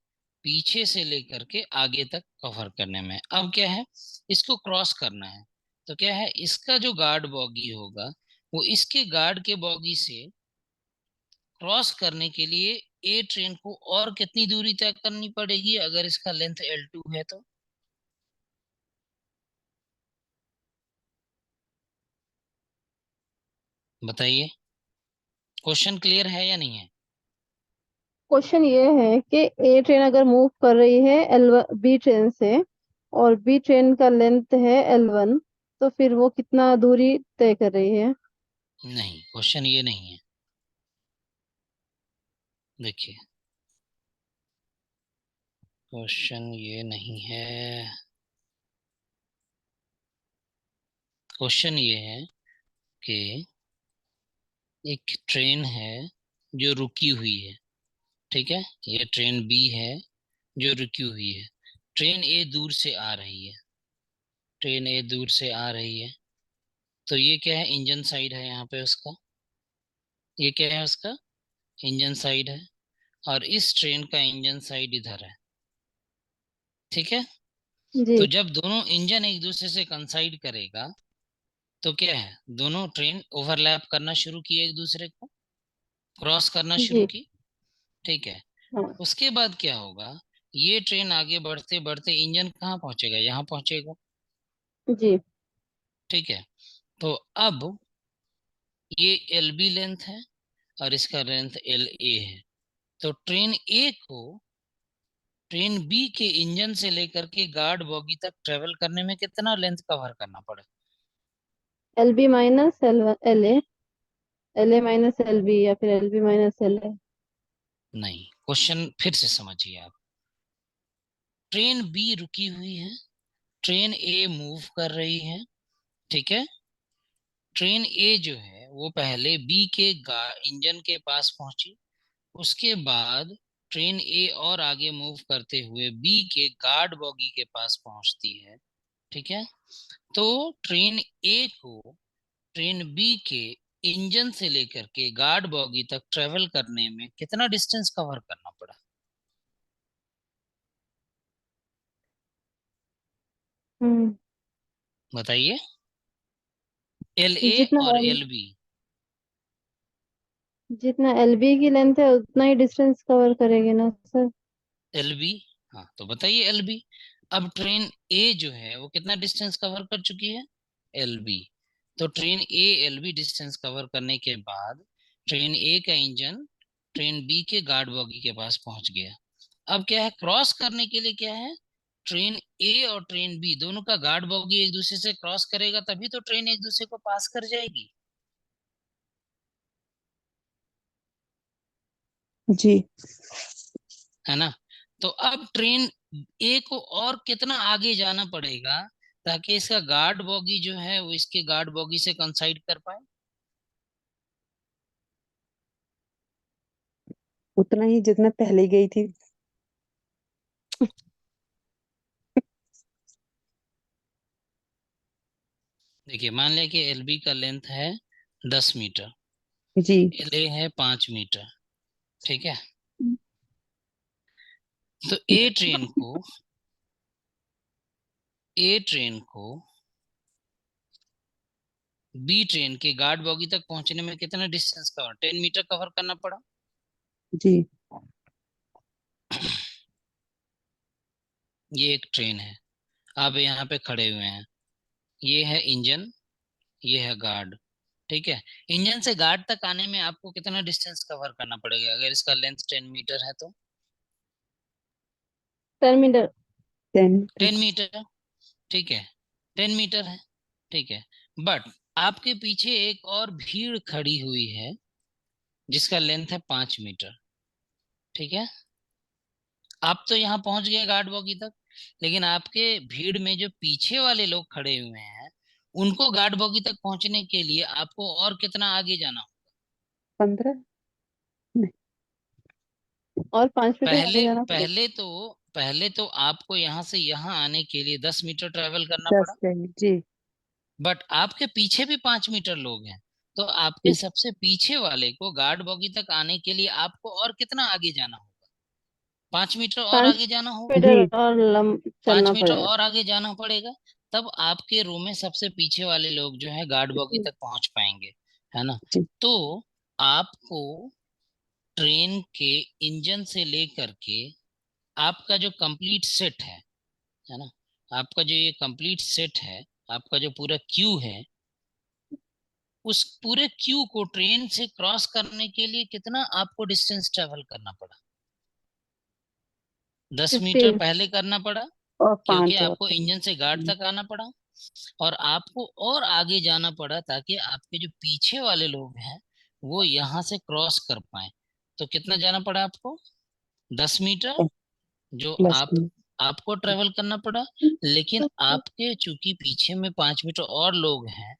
पीछे से लेकर के आगे तक कवर करने में, अब क्या है, इसको क्रॉस करना है, तो क्या है, इसका जो गार्ड बॉगी होगा वो इसके गार्ड के बॉगी से क्रॉस करने के लिए ए ट्रेन को और कितनी दूरी तय करनी पड़ेगी, अगर इसका लेंथ L2 है तो? बताइए, क्वेश्चन क्लियर है या नहीं है? क्वेश्चन ये है कि ए ट्रेन अगर मूव कर रही है एल बी ट्रेन से, और बी ट्रेन का लेंथ है L1, तो फिर वो कितना दूरी तय कर रही है? नहीं, क्वेश्चन ये नहीं है। देखिए, क्वेश्चन ये नहीं है। क्वेश्चन ये है कि एक ट्रेन है जो रुकी हुई है, ठीक है। ये ट्रेन बी है जो रुकी हुई है। ट्रेन ए दूर से आ रही है, ट्रेन ए दूर से आ रही है। तो ये क्या है, इंजन साइड है यहाँ पे उसका। ये क्या है उसका, इंजन साइड है। और इस ट्रेन का इंजन साइड इधर है, ठीक है। तो जी। जब दोनों इंजन एक दूसरे से कंसाइड करेगा तो क्या है, दोनों ट्रेन ओवरलैप करना शुरू किए, एक दूसरे को क्रॉस करना शुरू जी। की, ठीक है। हाँ। उसके बाद क्या होगा, ये ट्रेन आगे बढ़ते बढ़ते इंजन कहाँ पहुंचेगा, यहाँ पहुंचेगा, जी। ठीक है। तो अब ये एल बी लेंथ है और इसका लेंथ एल ए है। तो ट्रेन ए को ट्रेन बी के इंजन से लेकर के गार्ड बॉगी तक ट्रेवल करने में कितना लेंथ कवर करना पड़ा। LB minus LA, LA minus LB, या फिर LB माइनस LA। नहीं, क्वेश्चन फिर से समझिए आप। ट्रेन बी रुकी हुई है, ट्रेन ए मूव कर रही है, ठीक है। ट्रेन ए जो है वो पहले बी के इंजन के पास पहुंची। उसके बाद ट्रेन ए और आगे मूव करते हुए बी के गार्ड बॉगी के पास पहुंचती है, ठीक है। तो ट्रेन ए को ट्रेन बी के इंजन से लेकर के गार्ड बॉगी तक ट्रेवल करने में कितना डिस्टेंस कवर करना पड़ा। हम्म। बताइए, एल ए जितना और L, एल बी। जितना LB की लेंथ है उतना ही डिस्टेंस कवर करेगी ना सर? एल बी, हाँ तो बताइए एल बी। अब ट्रेन ए जो है वो कितना डिस्टेंस कवर कर चुकी है, एल बी। तो train A L B distance cover करने के बाद ट्रेन ए का इंजन ट्रेन बी के गार्ड बॉगी के पास पहुंच गया। अब क्या है, क्रॉस करने के लिए क्या है, ट्रेन ए और ट्रेन बी दोनों का गार्ड बॉगी एक दूसरे से क्रॉस करेगा तभी तो ट्रेन एक दूसरे को पास कर जाएगी, जी। है ना। तो अब ट्रेन ए को और कितना आगे जाना पड़ेगा ताकि इसका गार्ड बॉगी जो है वो इसके गार्ड बॉगी से कंसाइड कर पाए। उतना ही जितना पहले गई थी। देखिए, मान लिया कि एल बी का लेंथ है 10 मीटर, जी। एल ए है 5 मीटर, ठीक है। तो ए ट्रेन को बी ट्रेन के गार्ड बॉगी तक पहुंचने में कितना डिस्टेंस कवर, 10 मीटर कवर करना पड़ा। जी। ये एक ट्रेन है, आप यहाँ पे खड़े हुए हैं, ये है इंजन, ये है गार्ड, ठीक है। इंजन से गार्ड तक आने में आपको कितना डिस्टेंस कवर करना पड़ेगा अगर इसका लेंथ 10 मीटर है तो। 10 मीटर। 10 मीटर। 10 मीटर, ठीक है, 10 मीटर है, ठीक है। बट आपके पीछे एक और भीड़ खड़ी हुई है जिसका लेंथ है 5 मीटर, ठीक है। आप तो यहाँ पहुंच गए गार्ड बॉगी तक, लेकिन आपके भीड़ में जो पीछे वाले लोग खड़े हुए हैं उनको गार्ड बॉगी तक पहुंचने के लिए आपको और कितना आगे जाना। 15। नहीं। और 5 मीटर पहले आगे जाना पड़ेगा। पहले तो आपको यहाँ से यहाँ आने के लिए 10 मीटर ट्रेवल करना 10 पड़ा। चाहिए जी। बट आपके पीछे भी 5 मीटर लोग हैं, तो आपके जी। सबसे पीछे वाले को गार्ड बॉगी तक आने के लिए आपको और कितना आगे जाना होगा, 5 मीटर और पांच आगे जाना होगा। मीटर जी। और पांच चलना मीटर पड़ेगा। और आगे जाना पड़ेगा, तब आपके रो में सबसे पीछे वाले लोग जो है गार्ड बॉगी जी। तक पहुंच पाएंगे, है ना। जी। तो आपको ट्रेन के इंजन से लेकर के आपका जो कंप्लीट सेट है ना, आपका जो ये कंप्लीट सेट है, आपका जो पूरा क्यू है, उस पूरे क्यू को ट्रेन से क्रॉस करने के लिए कितना आपको डिस्टेंस ट्रेवल करना पड़ा। 10 मीटर 15 पहले करना पड़ा, और क्योंकि 5 और आपको इंजन से गार्ड तक आना पड़ा, और आपको और आगे जाना पड़ा ताकि आपके जो पीछे वाले लोग हैं वो यहाँ से क्रॉस कर पाए। तो कितना जाना पड़ा आपको? 10 मीटर, जो प्लस में। आपको ट्रेवल करना पड़ा। लेकिन आपके चूंकि पीछे में 5 मीटर और लोग हैं,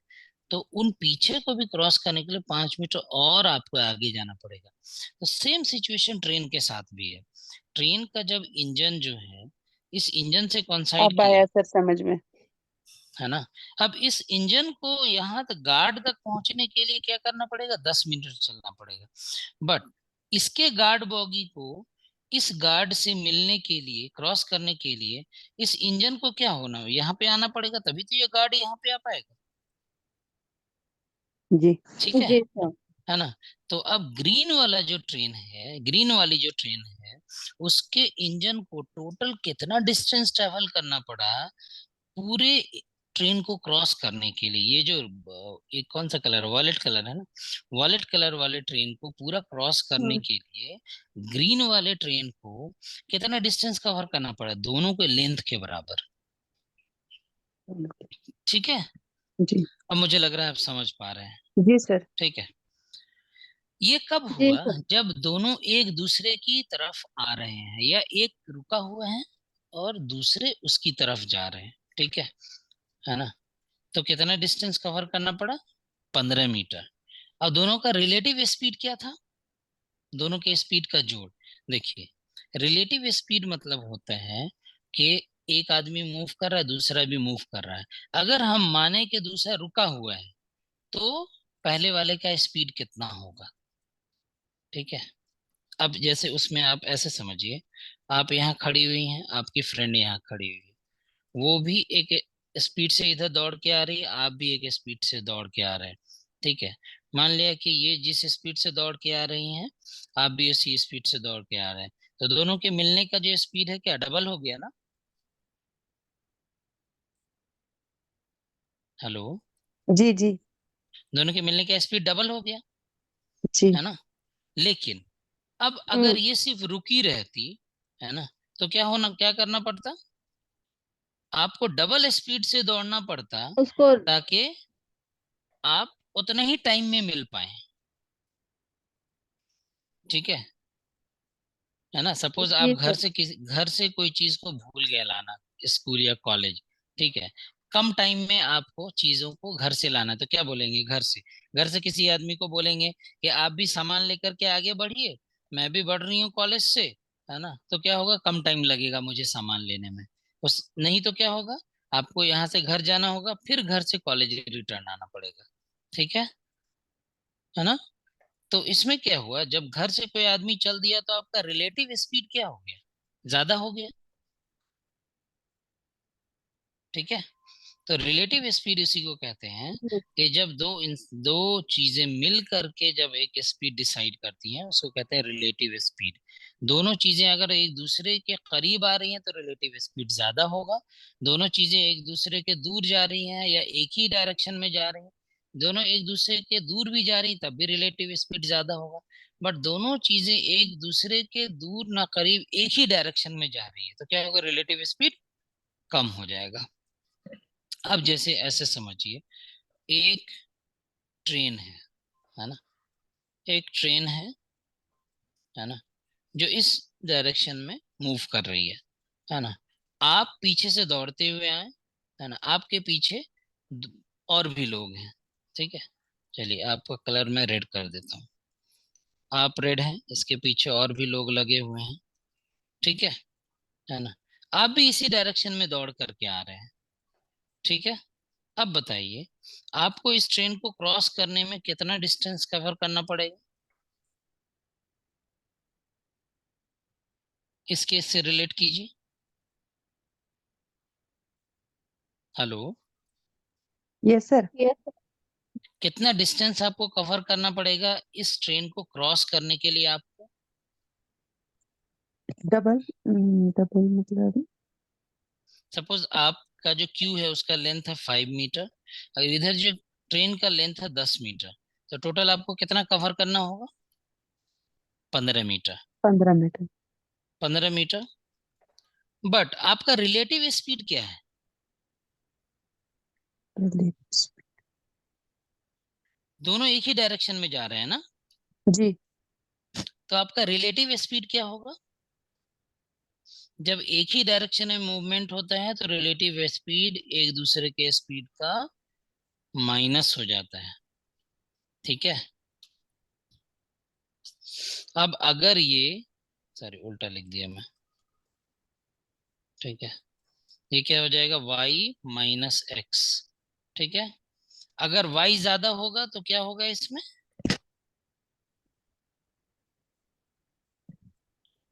तो उन पीछे को भी क्रॉस करने के लिए 5 मीटर और आपको आगे जाना पड़ेगा। तो सेम सिचुएशन ट्रेन के साथ भी है। ट्रेन का जब इंजन जो है, इस इंजन से कोइंसाइड अब किया, आया सर समझ में। है ना? अब इस इंजन को यहाँ तक गार्ड तक पहुंचने के लिए क्या करना पड़ेगा? 10 मीटर चलना पड़ेगा। बट इसके गार्ड बॉगी को इस गार्ड से मिलने के लिए, क्रॉस करने के लिए, इस इंजन को क्या होना है? यहाँ पे आना पड़ेगा, तभी तो ये गार्ड यहाँ पे आ पाएगा। जी। ठीक जी सर। है ना? तो अब ग्रीन वाला जो ट्रेन है, ग्रीन वाली जो ट्रेन है, उसके इंजन को टोटल कितना डिस्टेंस ट्रेवल करना पड़ा पूरे ट्रेन को क्रॉस करने के लिए? ये जो एक कौन सा कलर, वॉलेट कलर है ना, वॉलेट कलर वाले ट्रेन को पूरा क्रॉस करने हम्म। के लिए ग्रीन वाले ट्रेन को कितना डिस्टेंस कवर करना पड़ा? दोनों के लेंथ के बराबर। ठीक है, जी। अब मुझे लग रहा है आप समझ पा रहे हैं। जी सर। ठीक है, ये कब जी हुआ? सर। जब दोनों एक दूसरे की तरफ आ रहे हैं, या एक रुका हुआ है और दूसरे उसकी तरफ जा रहे हैं। ठीक है ना? तो कितना डिस्टेंस कवर करना पड़ा? 15 मीटर। और दोनों का रिलेटिव स्पीड क्या था? दोनों के स्पीड का जोड़। देखिए, रिलेटिव स्पीड मतलब होता है कि एक आदमी मूव कर रहा है, दूसरा भी मूव कर रहा है। अगर हम माने कि दूसरा रुका हुआ है, तो पहले वाले का स्पीड कितना होगा? ठीक है, अब जैसे उसमें आप ऐसे समझिए, आप यहाँ खड़ी हुई हैं, आपकी फ्रेंड यहाँ खड़ी हुई है, वो भी एक स्पीड से इधर दौड़ के आ रही है, आप भी एक स्पीड से दौड़ के आ रहे हैं। ठीक है, मान लिया कि ये जिस स्पीड से दौड़ के आ रही हैं, आप भी उसी स्पीड से दौड़ के आ रहे हैं। तो दोनों के मिलने का जो स्पीड है, क्या डबल हो गया ना? हेलो? जी जी। दोनों के मिलने का स्पीड डबल हो गया, जी। है ना? लेकिन अब हम्म। अगर ये सिर्फ रुकी रहती, है ना, तो क्या करना पड़ता? आपको डबल स्पीड से दौड़ना पड़ता, उसको। ताकि आप उतने ही टाइम में मिल पाए। ठीक है ना? सपोज आप जी सर। घर से कोई चीज को भूल गए लाना, स्कूल या कॉलेज। ठीक है, कम टाइम में आपको चीजों को घर से लाना है, तो क्या बोलेंगे? घर से किसी आदमी को बोलेंगे कि आप भी सामान लेकर के आगे बढ़िए, मैं भी बढ़ रही हूँ कॉलेज से, है ना? तो क्या होगा? कम टाइम लगेगा मुझे सामान लेने में। उस नहीं तो क्या होगा? आपको यहाँ से घर जाना होगा, फिर घर से कॉलेज रिटर्न आना पड़ेगा। ठीक है ना? तो इसमें क्या हुआ, जब घर से कोई आदमी चल दिया, तो आपका रिलेटिव स्पीड क्या हो गया? ज्यादा हो गया। ठीक है, तो रिलेटिव स्पीड इसी को कहते हैं कि जब दो चीजें मिल करके जब एक स्पीड डिसाइड करती हैं, उसको कहते हैं रिलेटिव स्पीड। दोनों चीजें अगर एक दूसरे के करीब आ रही हैं, तो रिलेटिव स्पीड ज्यादा होगा। दोनों चीजें एक दूसरे के दूर जा रही हैं, या एक ही डायरेक्शन में जा रही हैं, दोनों एक दूसरे के दूर भी जा रही, तब भी रिलेटिव स्पीड ज्यादा होगा। बट दोनों चीजें एक दूसरे के दूर ना करीब एक ही डायरेक्शन में जा रही है, तो क्या होगा? रिलेटिव स्पीड कम हो जाएगा। अब जैसे ऐसे समझिए, एक ट्रेन है ना? एक ट्रेन है ना, जो इस डायरेक्शन में मूव कर रही है ना? आप पीछे से दौड़ते हुए आए, है ना? आपके पीछे द- और भी लोग हैं। ठीक है, चलिए आपका कलर मैं रेड कर देता हूँ। आप रेड हैं, इसके पीछे और भी लोग लगे हुए हैं। ठीक है ना? आप भी इसी डायरेक्शन में दौड़ करके आ रहे हैं। ठीक है, अब बताइए, आपको इस ट्रेन को क्रॉस करने में कितना डिस्टेंस कवर करना पड़ेगा? इस केस से रिलेट कीजिए। हेलो? Yes sir. यस। कितना डिस्टेंस आपको कवर करना पड़ेगा इस ट्रेन को क्रॉस करने के लिए आपको? डबल। डबल मतलब। सपोज आपका जो क्यू है उसका लेंथ है 5 मीटर, और इधर जो ट्रेन का लेंथ है 10 मीटर, तो टोटल आपको कितना कवर करना होगा? 15 मीटर। 15 मीटर। 15 मीटर, बट आपका रिलेटिव स्पीड क्या है? दोनों एक ही डायरेक्शन में जा रहे हैं ना, जी। तो आपका रिलेटिव स्पीड क्या होगा? जब एक ही डायरेक्शन में मूवमेंट होता है तो रिलेटिव स्पीड एक दूसरे के स्पीड का माइनस हो जाता है, ठीक है। अब अगर ये, सॉरी उल्टा लिख दिया मैं, ठीक है, ये क्या हो जाएगा, y माइनस एक्स, ठीक है। अगर y ज्यादा होगा तो क्या होगा इसमें?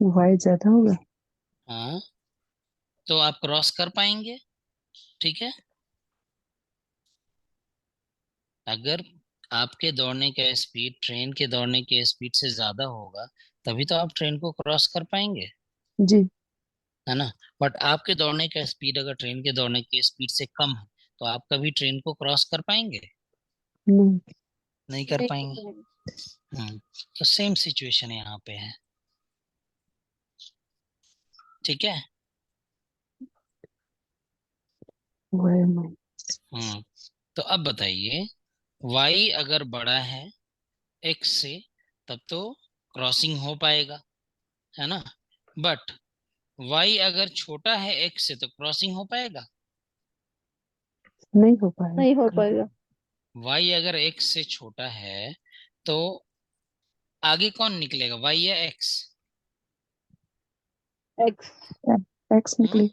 वाई ज्यादा होगा। हाँ, तो आप क्रॉस कर पाएंगे, ठीक है। अगर आपके दौड़ने का स्पीड ट्रेन के दौड़ने के स्पीड से ज्यादा होगा तभी तो आप ट्रेन को क्रॉस कर पाएंगे, जी। है ना। बट आपके दौड़ने का स्पीड अगर ट्रेन के दौड़ने के स्पीड से कम है तो आप कभी ट्रेन को क्रॉस कर पाएंगे? नहीं। नहीं कर नहीं कर पाएंगे। पाएंगे। तो सेम सिचुएशन यहाँ पे है, ठीक है। Y mine. हम्म तो अब बताइए, y अगर बड़ा है x से तब तो क्रॉसिंग हो पाएगा, है ना। बट y अगर छोटा है x से तो क्रॉसिंग हो पाएगा? नहीं हो पाएगा। नहीं हो पाएगा। y अगर x से छोटा है तो आगे कौन निकलेगा, y या x? एक्स। एक्स हम्म निकली।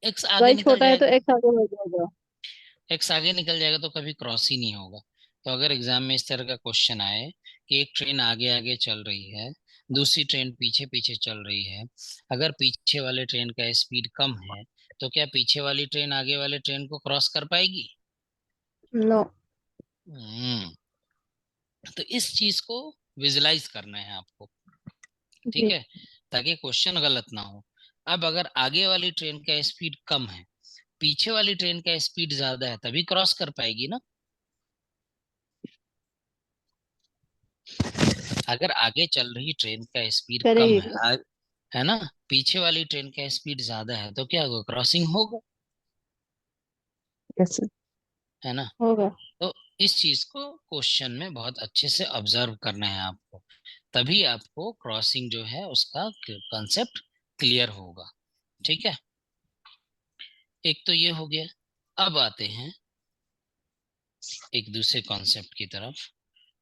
x आगे वाई निकल छोटा है तो जाएगा, एक्स आगे बढ़ जाएगा। x आगे निकल जाएगा तो कभी क्रॉस ही नहीं होगा। तो अगर एग्जाम में इस तरह का क्वेश्चन आए कि एक ट्रेन आगे आगे चल रही है, दूसरी ट्रेन पीछे पीछे चल रही है, अगर पीछे वाले ट्रेन का स्पीड कम है तो क्या पीछे वाली ट्रेन आगे वाले ट्रेन को क्रॉस कर पाएगी? नो। हम्म तो इस चीज को विजुलाइज करना है आपको, ठीक जी। है, ताकि क्वेश्चन गलत ना हो। अब अगर आगे वाली ट्रेन का स्पीड कम है, पीछे वाली ट्रेन का स्पीड ज्यादा है, तभी क्रॉस कर पाएगी ना। अगर आगे चल रही ट्रेन का स्पीड कम है, करेगी। है ना, पीछे वाली ट्रेन का स्पीड ज्यादा है तो क्या होगा, क्रॉसिंग होगा, कैसे? है ना। होगा। तो इस चीज को क्वेश्चन में बहुत अच्छे से ऑब्जर्व करना है आपको, तभी आपको क्रॉसिंग जो है उसका कंसेप्ट क्लियर होगा, ठीक है। एक तो ये हो गया। अब आते हैं एक दूसरे कॉन्सेप्ट की तरफ,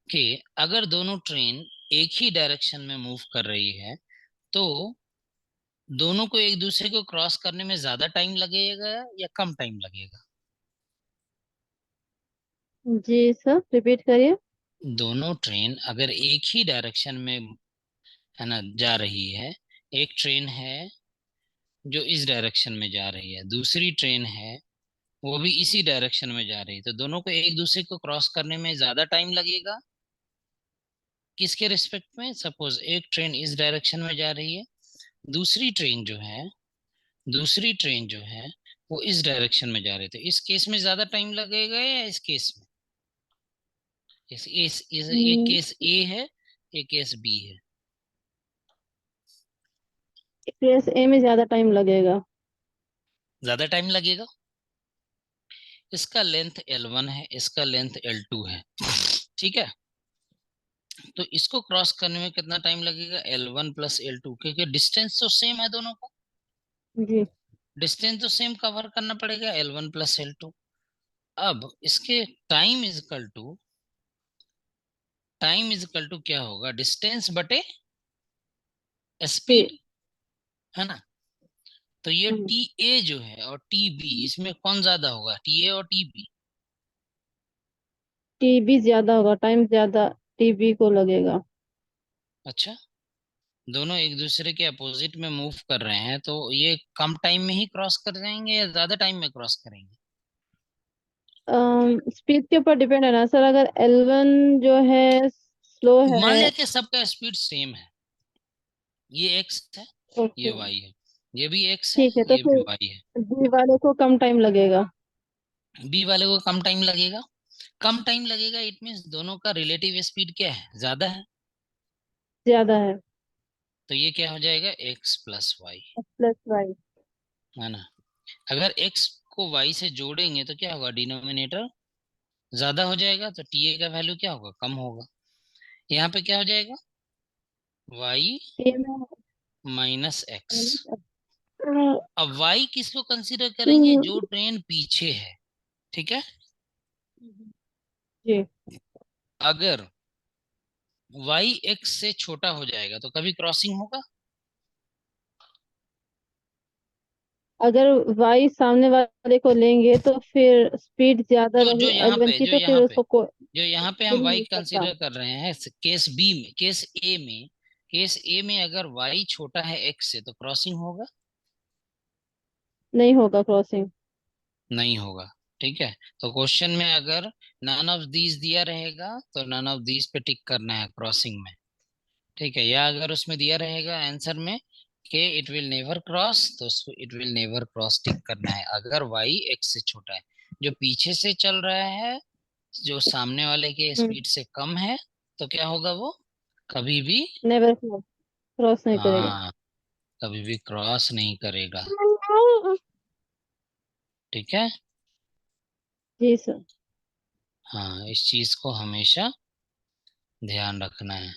कि अगर दोनों ट्रेन एक ही डायरेक्शन में मूव कर रही है तो दोनों को एक दूसरे को क्रॉस करने में ज्यादा टाइम लगेगा या कम टाइम लगेगा? जी सर रिपीट करिए। दोनों ट्रेन अगर एक ही डायरेक्शन में, है ना, जा रही है, एक ट्रेन है जो इस डायरेक्शन में जा रही है, दूसरी ट्रेन है वो भी इसी डायरेक्शन में जा रही है, तो दोनों को एक दूसरे को क्रॉस करने में ज्यादा टाइम लगेगा किसके रिस्पेक्ट में? सपोज एक ट्रेन इस डायरेक्शन में जा रही है, दूसरी ट्रेन जो है, दूसरी ट्रेन जो है वो इस डायरेक्शन में जा रही थी, इस केस में ज्यादा टाइम लगेगा या इस केस में? एक हम्म, केस ए है, एक केस बी है। केस ए में ज्यादा टाइम लगेगा। ज्यादा टाइम लगेगा। इसका लेंथ L1 है, इसका लेंथ L2 है, ठीक है। तो इसको क्रॉस करने में कितना टाइम लगेगा, L1 प्लस L2, क्योंकि डिस्टेंस तो सेम है दोनों का, जी। डिस्टेंस तो सेम कवर करना पड़ेगा, L1 प्लस L2। अब इसके टाइम इज इक्वल टू क्या होगा, डिस्टेंस बटे जी। स्पीड, है ना। तो ये टी ए जो है और टी बी, इसमें कौन ज्यादा होगा, टी ए और टी बी? टीबी ज्यादा होगा, टाइम ज्यादा टीबी को लगेगा। अच्छा, दोनों एक दूसरे के अपोजिट में मूव कर रहे हैं तो ये कम टाइम में ही क्रॉस कर जाएंगे या ज्यादा टाइम में क्रॉस करेंगे? स्पीड के ऊपर डिपेंड है ना सर, अगर L1 जो है स्लो मान है। लिया कि सबका स्पीड सेम है, ये एक्स है, ये ओके। वाई है, ये भी एक्स है, ठीक है तो ये भी फिर वाई है। बी वाले को कम टाइम लगेगा। बी वाले को कम टाइम लगेगा। कम टाइम लगेगा इट मीन्स दोनों का रिलेटिव स्पीड क्या है, ज्यादा है। ज्यादा है। तो ये क्या हो जाएगा, x plus y, plus y. है ना। अगर x को y से जोड़ेंगे तो क्या होगा, डिनोमिनेटर ज्यादा हो जाएगा, तो TA का वैल्यू क्या होगा, कम होगा। यहाँ पे क्या हो जाएगा, y ये में माइनस एक्स। हम्म, अब y किसको कंसीडर करेंगे, जो ट्रेन पीछे है, ठीक है। जी। अगर y x से छोटा हो जाएगा तो कभी क्रॉसिंग होगा। अगर वाई सामने वाले को लेंगे तो फिर स्पीड ज्यादा जो जो रही यहाँ L1 पे की, जो तो फिर यहाँ पे उसको जो यहाँ पे मिल हम ही y नहीं सकता। कंसीडर कर रहे हैं, केस बी में, केस ए में अगर y छोटा है x से तो क्रॉसिंग होगा, नहीं होगा क्रॉसिंग। नहीं होगा। ठीक है, तो क्वेश्चन में अगर नन ऑफ दीज दिया रहेगा तो नन ऑफ दीज पे टिक करना है क्रॉसिंग में। ठीक है, या अगर उसमें दिया रहेगा आंसर में कि इट विल नेवर क्रॉस, तो उसको इट विल नेवर क्रॉस टिक करना है। अगर y x से छोटा है, जो पीछे से चल रहा है, जो सामने वाले के स्पीड से कम है, तो क्या होगा, वो कभी भी, नेवर क्रॉस, क्रॉस नहीं करेगा। हाँ, कभी भी क्रॉस नहीं करेगा। ठीक है, जी सर। हाँ, इस चीज को हमेशा ध्यान रखना है।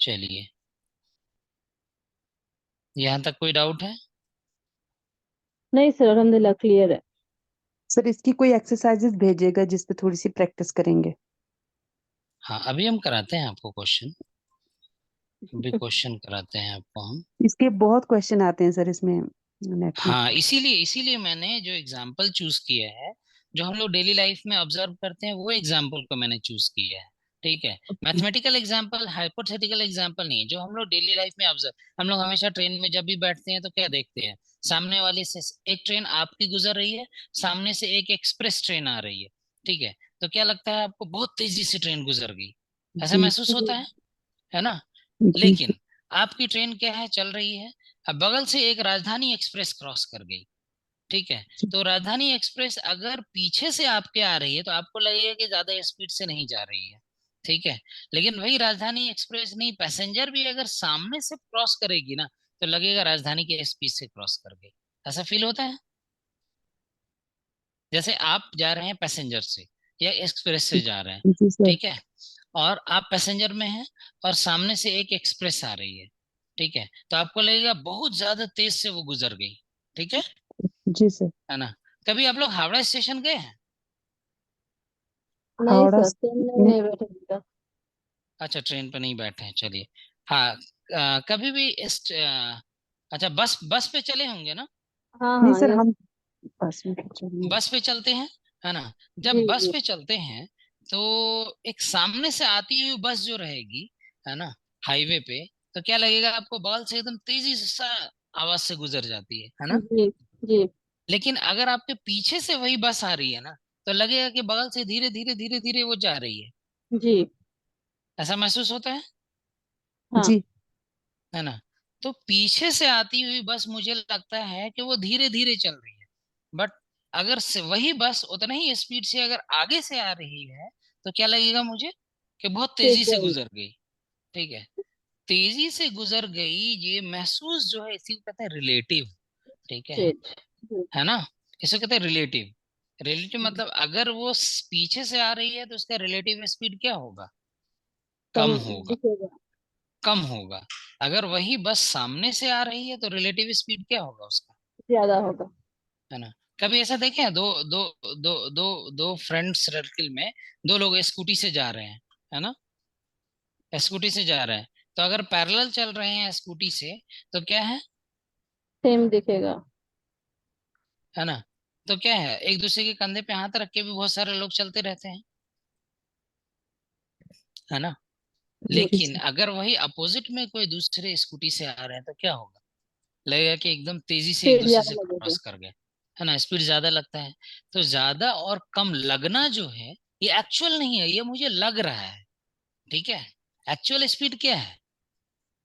चलिए, यहाँ तक कोई डाउट है। नहीं सर, अल्हम्दुलिल्लाह क्लियर है। सर इसकी कोई एक्सरसाइजेस भेजिएगा जिस पे थोड़ी सी प्रैक्टिस करेंगे। हाँ, अभी हम कराते हैं आपको क्वेश्चन, अभी क्वेश्चन कराते हैं आपको हम। इसके बहुत क्वेश्चन आते हैं सर इसमें नेट में। हाँ, इसीलिए इसीलिए मैंने जो एग्जाम्पल चूज किया है, जो हम लोग डेली लाइफ में ऑब्जर्व करते हैं, वो एग्जाम्पल को मैंने चूज किया है। ठीक है, मैथमेटिकल एग्जाम्पल, हाइपोथेटिकल एग्जाम्पल नहीं, जो हम लोग डेली लाइफ में ऑब्जर्व, हम लोग हमेशा ट्रेन में जब भी बैठते हैं तो क्या देखते हैं, सामने वाले से एक ट्रेन आपकी गुजर रही है, सामने से एक एक्सप्रेस ट्रेन आ रही है। ठीक है, तो क्या लगता है आपको, बहुत तेजी से ट्रेन गुजर गई, ऐसा जी महसूस होता है ना। जी लेकिन आपकी ट्रेन क्या है, चल रही है, अब बगल से एक राजधानी एक्सप्रेस क्रॉस कर गई। ठीक है, तो राजधानी एक्सप्रेस अगर पीछे से आपके आ रही है तो आपको लगेगा कि ज्यादा स्पीड से नहीं जा रही है। ठीक है, लेकिन वही राजधानी एक्सप्रेस नहीं, पैसेंजर भी अगर सामने से क्रॉस करेगी ना, तो लगेगा राजधानी की स्पीड से क्रॉस कर गई। ऐसा फील होता है, जैसे आप जा रहे हैं पैसेंजर से या एक्सप्रेस से जा रहे हैं। जी सर। ठीक है, और आप पैसेंजर में हैं और सामने से एक एक्सप्रेस आ रही है। ठीक है, तो आपको लगेगा बहुत ज्यादा तेज से वो गुजर गई। ठीक जी सर। है ना। कभी आप लोग हावड़ा स्टेशन गए हैं। नहीं हावड़ा सर, ट्रेन में नहीं बैठेगा। अच्छा, ट्रेन पे नहीं बैठे हैं, चलिए। हाँ, कभी भी अच्छा, बस बस पे चले होंगे ना। हाँ नहीं हाँ, सर, यस। हम बस में चलिए। बस पे चलते हैं, है ना। जी जब बस जी पे चलते हैं तो एक सामने से आती हुई बस जो रहेगी, है ना, हाईवे पे, तो क्या लगेगा आपको, बगल से एकदम तेजी से आवाज से गुजर जाती है ना। जी जी लेकिन अगर आपके पीछे से वही बस आ रही है ना, तो लगेगा कि बगल से धीरे धीरे धीरे धीरे वो जा रही है। जी। ऐसा महसूस होता हाँ। जी है ना। तो पीछे से आती हुई बस मुझे लगता है कि वो धीरे धीरे चल रही है, बट अगर से वही बस उतना ही स्पीड से अगर आगे से आ रही है, तो क्या लगेगा मुझे, कि बहुत तेज तेजी से जा रही। गुजर गई। ठीक है, तेजी से गुजर गई, ये महसूस जो है इसी को कहते हैं रिलेटिव। ठीक तेज। जी है ना। इसे कहते हैं रिलेटिव। रिलेटिव मतलब अगर वो पीछे से आ रही है तो उसका रिलेटिव स्पीड क्या होगा, कम कम होगा, दिखेगा। कम होगा। अगर वही बस सामने से आ रही है तो रिलेटिव स्पीड क्या होगा उसका, ज्यादा होगा। है ना। कभी ऐसा देखे हैं, दो दो दो दो दो फ्रेंड सर्किल में दो लोग स्कूटी से जा रहे हैं, है ना, स्कूटी से जा रहे हैं, तो अगर पैरेलल चल रहे हैं स्कूटी से, तो क्या सेम दिखेगा। है ना, तो क्या है, एक दूसरे के कंधे पे हाथ रख के भी बहुत सारे लोग चलते रहते हैं, है ना। जी। जी लेकिन सर। अगर वही अपोजिट में कोई दूसरे स्कूटी से आ रहे हैं तो क्या होगा, लगेगा कि एकदम तेजी से एक स्पीड दूसरे ज्यादा से लगेगी। क्रॉस कर गए, है ना, स्पीड ज्यादा लगता है। तो ज्यादा और कम लगना जो है, ये एक्चुअल नहीं है, ये मुझे लग रहा है। ठीक है, एक्चुअल स्पीड क्या है,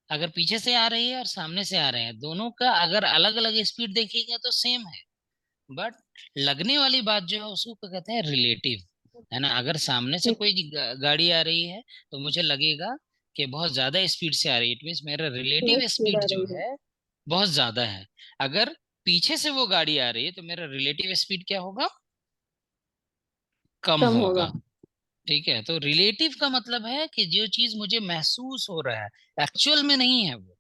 अगर पीछे से आ रही है और सामने से आ रहे हैं, दोनों का अगर अलग अलग स्पीड देखेंगे तो सेम है, बट लगने वाली बात जो है उसको क्या कहते हैं, रिलेटिव, है ना। अगर सामने से ठीक। कोई गाड़ी आ रही है तो मुझे लगेगा कि बहुत ज्यादा स्पीड से आ रही है, इट मीन्स मेरा तेज रिलेटिव स्पीड स्पीड आ जो रही है। है बहुत ज्यादा है। अगर पीछे से वो गाड़ी आ रही है तो मेरा रिलेटिव स्पीड क्या होगा, कम कम होगा। होगा। ठीक है, तो रिलेटिव का मतलब है कि जो चीज मुझे महसूस हो रहा है, एक्चुअल में नहीं है वो।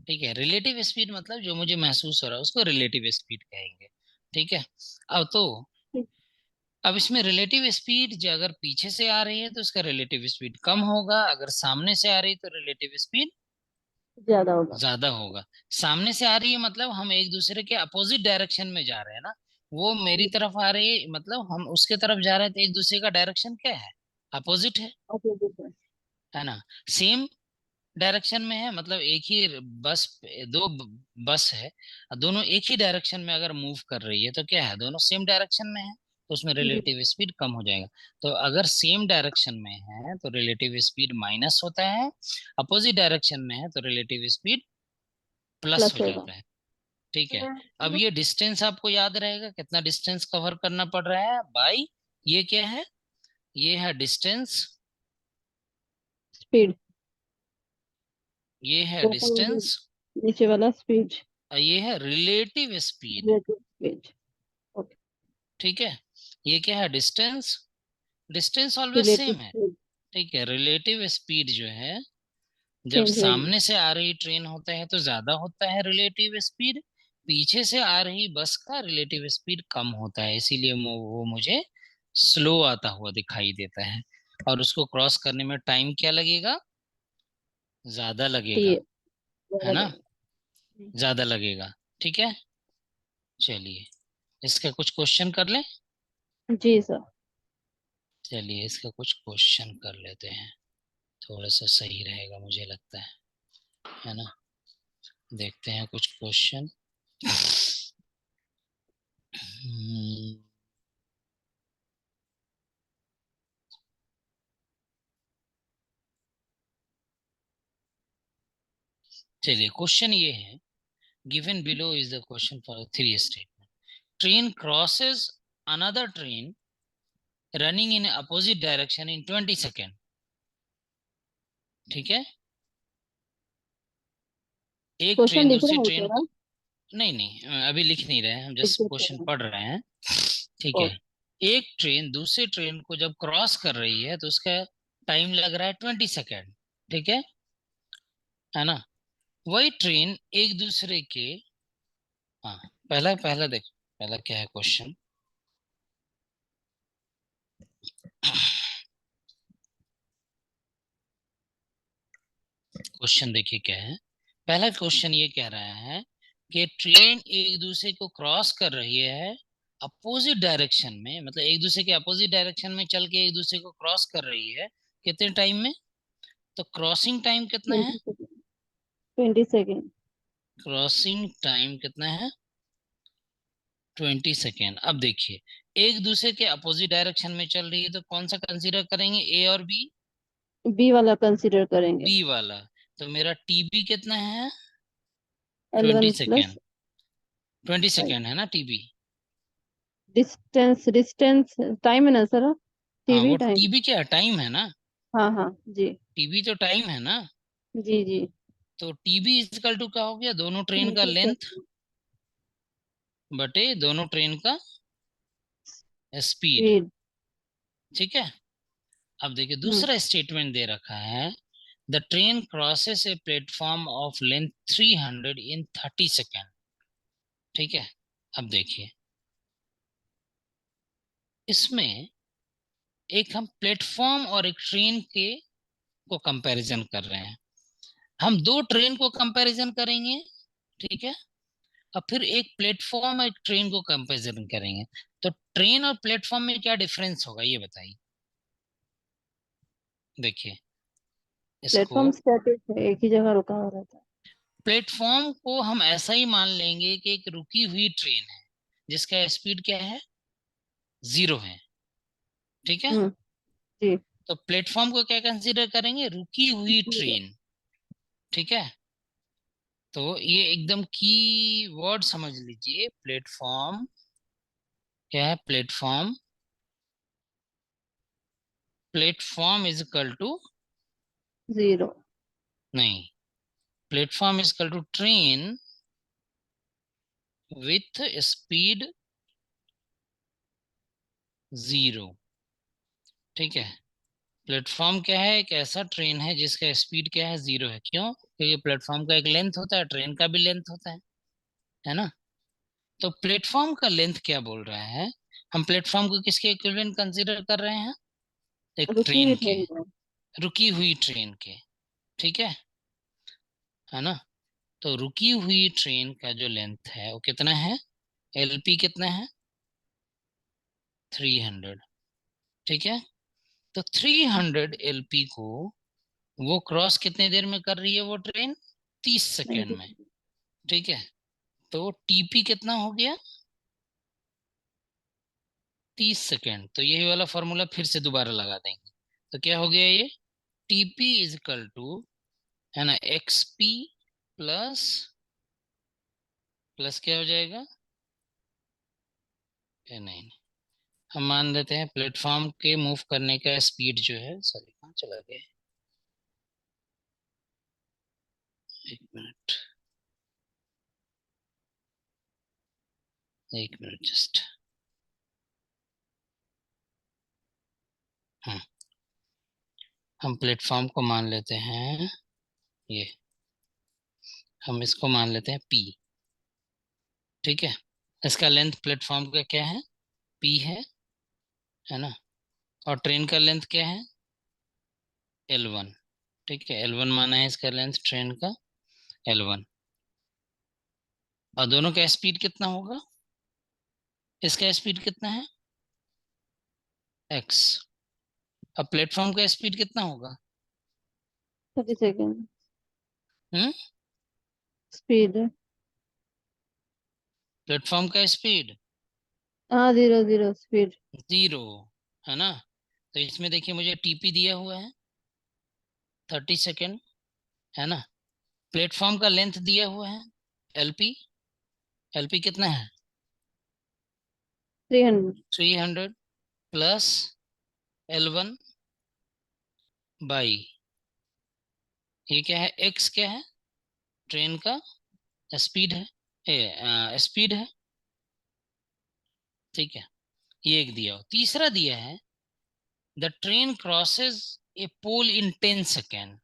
ठीक है, रिलेटिव स्पीड मतलब जो मुझे महसूस हो रहा है उसको रिलेटिव स्पीड कहेंगे। ठीक है। अब तो अब इसमें रिलेटिव स्पीड जो अगर पीछे से आ रही है तो उसका रिलेटिव स्पीड कम होगा, अगर सामने से आ रही है तो रिलेटिव स्पीड ज्यादा होगा। ज्यादा होगा। सामने से आ रही है मतलब हम एक दूसरे के अपोजिट डायरेक्शन में जा रहे हैं ना, वो मेरी तरफ आ रही है मतलब हम उसके तरफ जा रहे हैं, तो एक दूसरे का डायरेक्शन क्या है, अपोजिट अपोजिट है। है ना। सेम डायरेक्शन में है मतलब एक ही बस, दो बस है, दोनों एक ही डायरेक्शन में अगर मूव कर रही है तो क्या है, दोनों सेम डायरेक्शन में है, तो उसमें जी। रिलेटिव स्पीड कम हो जाएगा। तो अगर सेम डायरेक्शन में है तो रिलेटिव स्पीड माइनस होता है, अपोजिट डायरेक्शन में है तो रिलेटिव स्पीड प्लस प्लस हो होगा। जाता है। ठीक है। अब ये डिस्टेंस आपको याद रहेगा, कितना डिस्टेंस कवर करना पड़ रहा है बाई, ये क्या है, ये है डिस्टेंस, स्पीड। ये है ऊपर डिस्टेंस, नीचे वाला स्पीड। और ये है relative speed. Relative speed. Okay. ठीक है, ये क्या है distance, distance always relative same है। स्पीड ठीक है, रिलेटिव स्पीड जो है जब चेंज होगी। सामने से आ रही ट्रेन होता है तो ज्यादा होता है रिलेटिव स्पीड, पीछे से आ रही बस का रिलेटिव स्पीड कम होता है, इसीलिए वो मुझे स्लो आता हुआ दिखाई देता है। और उसको क्रॉस करने में टाइम क्या लगेगा, ज्यादा टी लगेगा, है ज्यादा ना, लगेगा। ज्यादा लगेगा। ठीक है, चलिए इसका कुछ क्वेश्चन कर लें। जी सर। चलिए इसका कुछ क्वेश्चन कर लेते हैं, थोड़ा सा सही रहेगा मुझे लगता है ना। देखते हैं कुछ क्वेश्चन। चलिए क्वेश्चन ये है, given below is the question for three statement, train crosses another train running in opposite direction in 20 second. ठीक है, एक क्वेश्चन ट्रेन लिख दूसरी रहे हैं ट्रेन सर को, आप? नहीं नहीं अभी लिख नहीं रहे हैं, हम लिख जस्ट देते क्वेश्चन हैं। पढ़ रहे हैं। ठीक है, ओके। एक ट्रेन दूसरी ट्रेन को जब क्रॉस कर रही है तो उसका टाइम लग रहा है 20 सेकेंड। ठीक है ना। वही ट्रेन एक दूसरे के, हाँ पहला पहला देख, पहला क्या है क्वेश्चन। क्वेश्चन देखिए क्या है, पहला क्वेश्चन ये कह रहा है कि ट्रेन एक दूसरे को क्रॉस कर रही है अपोजिट डायरेक्शन में, मतलब एक दूसरे के अपोजिट डायरेक्शन में चल के एक दूसरे को क्रॉस कर रही है, कितने टाइम में, तो क्रॉसिंग टाइम कितना है, 20 सेकेंड। 20 सेकेंड। क्रॉसिंग टाइम कितना है 20 सेकेंड। अब देखिए एक दूसरे के अपोजिट डायरेक्शन में चल रही है तो कौन सा कंसीडर करेंगे, ए और बी, बी वाला कंसीडर करेंगे। बी वाला। तो मेरा टीबी कितना है L1 twenty plus second 20 5। Second है ना टीबी। डिस्टेंस डिस्टेंस टाइम है ना सर? हाँ टीवी वो टाइम। टीबी क्या टाइम है ना, हाँ हाँ जी। टीबी तो टाइम है ना। जी जी। तो टीबी इजकल टू क्या हो गया, दोनों ट्रेन का 20 लेंथ सेकेंड। बटे दोनों ट्रेन का स्पीड। स्पीड। ठीक है। अब देखिए हम्म। दूसरा स्टेटमेंट दे रखा है, the train crosses a platform of length 300 in 30 second. ठीक है, अब देखिए इसमें एक हम प्लेटफॉर्म और एक ट्रेन के को कंपैरिजन कर रहे हैं, हम दो ट्रेन को कंपैरिजन करेंगे। ठीक है, और फिर एक प्लेटफॉर्म और एक ट्रेन को कंपैरिजन करेंगे, तो ट्रेन और प्लेटफॉर्म में क्या डिफरेंस होगा ये बताइए। देखिए इसको, प्लेटफॉर्म स्टैटिक है, एक ही जगह रुका हुआ रहता है। प्लेटफॉर्म को हम ऐसा ही मान लेंगे कि एक रुकी हुई ट्रेन है जिसका स्पीड क्या है, जीरो है। ठीक है, जी। तो प्लेटफॉर्म को क्या कंसीडर करेंगे, रुकी हुई ट्रेन। ठीक है, तो ये एकदम की वर्ड समझ लीजिए, प्लेटफॉर्म क्या है, platform, platform is equal to zero. नहीं, platform is equal to train with speed zero. ठीक है, प्लेटफॉर्म क्या है? एक ऐसा ट्रेन है जिसका स्पीड क्या है? जीरो है। क्यों? क्योंकि प्लेटफॉर्म का एक लेंथ होता है, ट्रेन का भी लेंथ होता है ना। तो प्लेटफॉर्म का लेंथ क्या बोल रहा है? हम प्लेटफॉर्म को किसके इक्विवेलेंट कंसीडर कर रहे हैं? एक रुकी हुई ट्रेन के, ट्रेन को। रुकी हुई ट्रेन के। ठीक है ना। तो रुकी हुई ट्रेन का जो लेंथ है वो कितना है? एलपी कितना है? 300। ठीक है, तो 300 एलपी को वो क्रॉस कितने देर में कर रही है वो ट्रेन? 30 सेकेंड में। 90। ठीक है, तो टीपी कितना हो गया? 30 सेकेंड। तो यही वाला फॉर्मूला फिर से दोबारा लगा देंगे। तो क्या हो गया ये? टीपी इज इक्वल टू, है ना, एक्सपी प्लस, प्लस क्या हो जाएगा? नहीं नहीं, हम मान लेते हैं प्लेटफॉर्म के मूव करने का स्पीड जो है, सॉरी कहाँ चला गया, एक मिनट, एक मिनट जस्ट। हम प्लेटफॉर्म को मान लेते हैं ये, हम इसको मान लेते हैं पी। ठीक है, इसका लेंथ प्लेटफॉर्म का क्या है? पी है ना। और ट्रेन का लेंथ क्या है? L1। ठीक है, L1 माना है इसका लेंथ ट्रेन का, L1। और दोनों का स्पीड कितना होगा? इसका स्पीड कितना है? x। अब प्लेटफॉर्म का स्पीड कितना होगा? 30 सेकेंड हम्म, स्पीड। प्लेटफॉर्म का स्पीड हाँ, जीरो जीरो स्पीड। जीरो, है ना। तो इसमें देखिए मुझे टीपी दिया हुआ है 30 सेकेंड, है ना। प्लेटफॉर्म का लेंथ दिया हुआ है एलपी, एलपी कितना है? 300। 300 प्लस L1 बाई, ये क्या है? एक्स क्या है? ट्रेन का स्पीड है, स्पीड है। ठीक है, ये एक दिया हो। तीसरा दिया है the train crosses a pole in 10 second.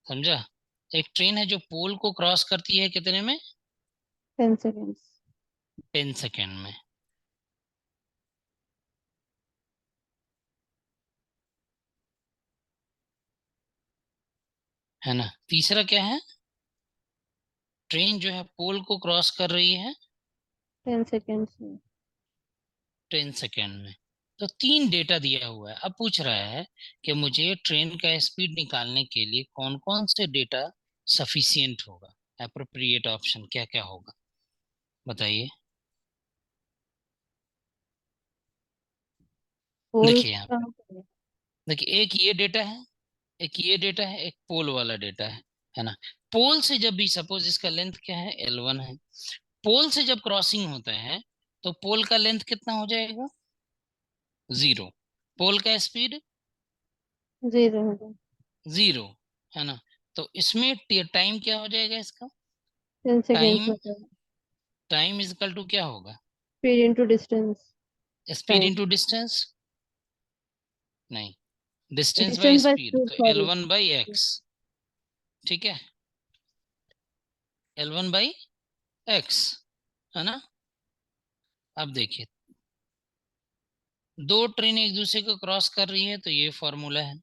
समझा? एक ट्रेन है जो पोल को क्रॉस करती है कितने में? 10 सेकेंड। 10 सेकेंड में। है ना। तीसरा क्या है? ट्रेन जो है पोल को क्रॉस कर रही है 10 सेकेंड। 10 सेकेंड में। तो तीन डेटा दिया हुआ है। अब पूछ रहा है कि मुझे ट्रेन का स्पीड निकालने के लिए कौन कौन से डेटा सफिशियंट होगा, अप्रोप्रिएट ऑप्शन क्या क्या होगा, बताइए। पोल देखिए यहाँ पे, कहाँ पे है? देखिए एक ये डेटा है, एक ये डेटा है, एक पोल वाला डेटा है ना। पोल से जब भी, सपोज इसका लेंथ क्या है? L1 है। पोल से जब क्रॉसिंग होता है तो पोल का लेंथ कितना हो जाएगा? जीरो। पोल का स्पीड जीरो होगा। जीरो, है ना। तो इसमें टाइम क्या हो जाएगा इसका? 10 सेकेंड टाइम, होता है। टाइम इज इक्वल टू क्या होगा? Speed into distance. Speed time. Into distance, नहीं, distance by distance by speed, speed, तो सॉरी। L1 by x. ठीक है, L1 बाई एक्स, है ना। अब देखिए, दो ट्रेन एक दूसरे को क्रॉस कर रही है तो ये फॉर्मूला है।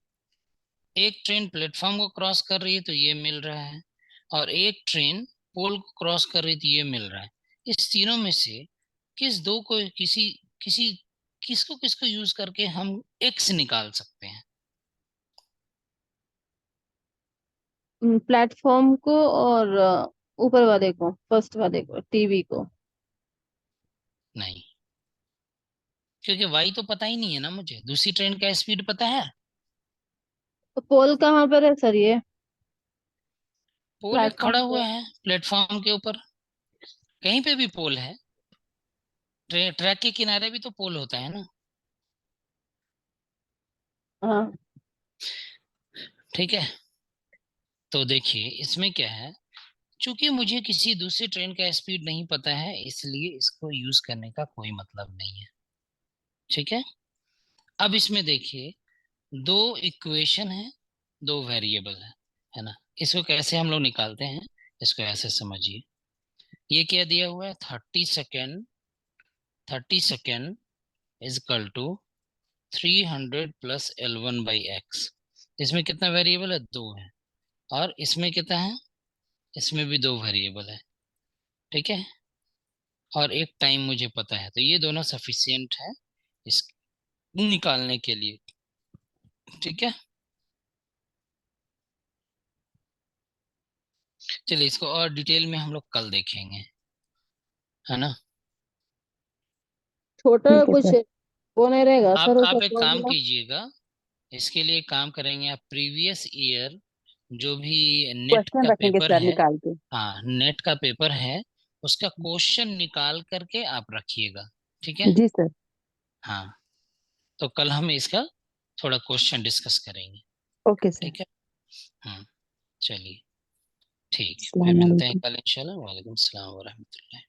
एक ट्रेन प्लेटफॉर्म को क्रॉस कर रही है तो ये मिल रहा है। और एक ट्रेन पोल को क्रॉस कर रही थी, ये मिल रहा है। इस तीनों में से किस दो को, किसी किसी किसको किसको यूज करके हम एक्स निकाल सकते हैं? प्लेटफॉर्म को और ऊपर वाले को, फर्स्ट वाले को, टीवी को। नहीं, क्योंकि वाई तो पता ही नहीं है ना मुझे, दूसरी ट्रेन का स्पीड पता है? तो पोल कहाँ पर है सर ये? पोल एक खड़ा प्लेटफॉर्म हुआ पे। है प्लेटफॉर्म के ऊपर, कहीं पे भी पोल है। ट्रैक के किनारे भी तो पोल होता है ना। हाँ। ठीक है, तो देखिए इसमें क्या है, चूंकि मुझे किसी दूसरी ट्रेन का स्पीड नहीं पता है, इसलिए इसको यूज करने का कोई मतलब नहीं है। ठीक है, अब इसमें देखिए दो इक्वेशन है, दो वेरिएबल है ना। इसको कैसे हम लोग निकालते हैं, इसको ऐसे समझिए। ये क्या दिया हुआ है, 30 second, 30 second is equal to 300 plus L1/x। इसमें कितना वेरिएबल है, दो है। और इसमें कितना है, इसमें भी दो वेरिएबल है। ठीक है, और एक टाइम मुझे पता है, तो ये दोनों सफिशियंट है इस निकालने के लिए। ठीक है, चलिए इसको और डिटेल में हम लोग कल देखेंगे, है ना। छोटा ठीक है कुछ सर। वो नहीं रहेगा सर उसका आप एक काम फॉर्मूला? कीजिएगा, इसके लिए काम करेंगे आप, प्रीवियस ईयर जो भी नेट क्वेश्चन का रखेंगे पेपर सर है, निकाल के। हाँ नेट का पेपर है, उसका क्वेश्चन निकाल करके आप रखिएगा। ठीक है, जी सर। हाँ, तो कल हम इसका थोड़ा क्वेश्चन डिस्कस करेंगे। Okay sir. ठीक है, चलिए, ठीक है, फिर अस्सलाम मिलते हैं वालेकुम। कल इंशाल्लाह। वालेकुम सलाम वरहमतुल्लाह।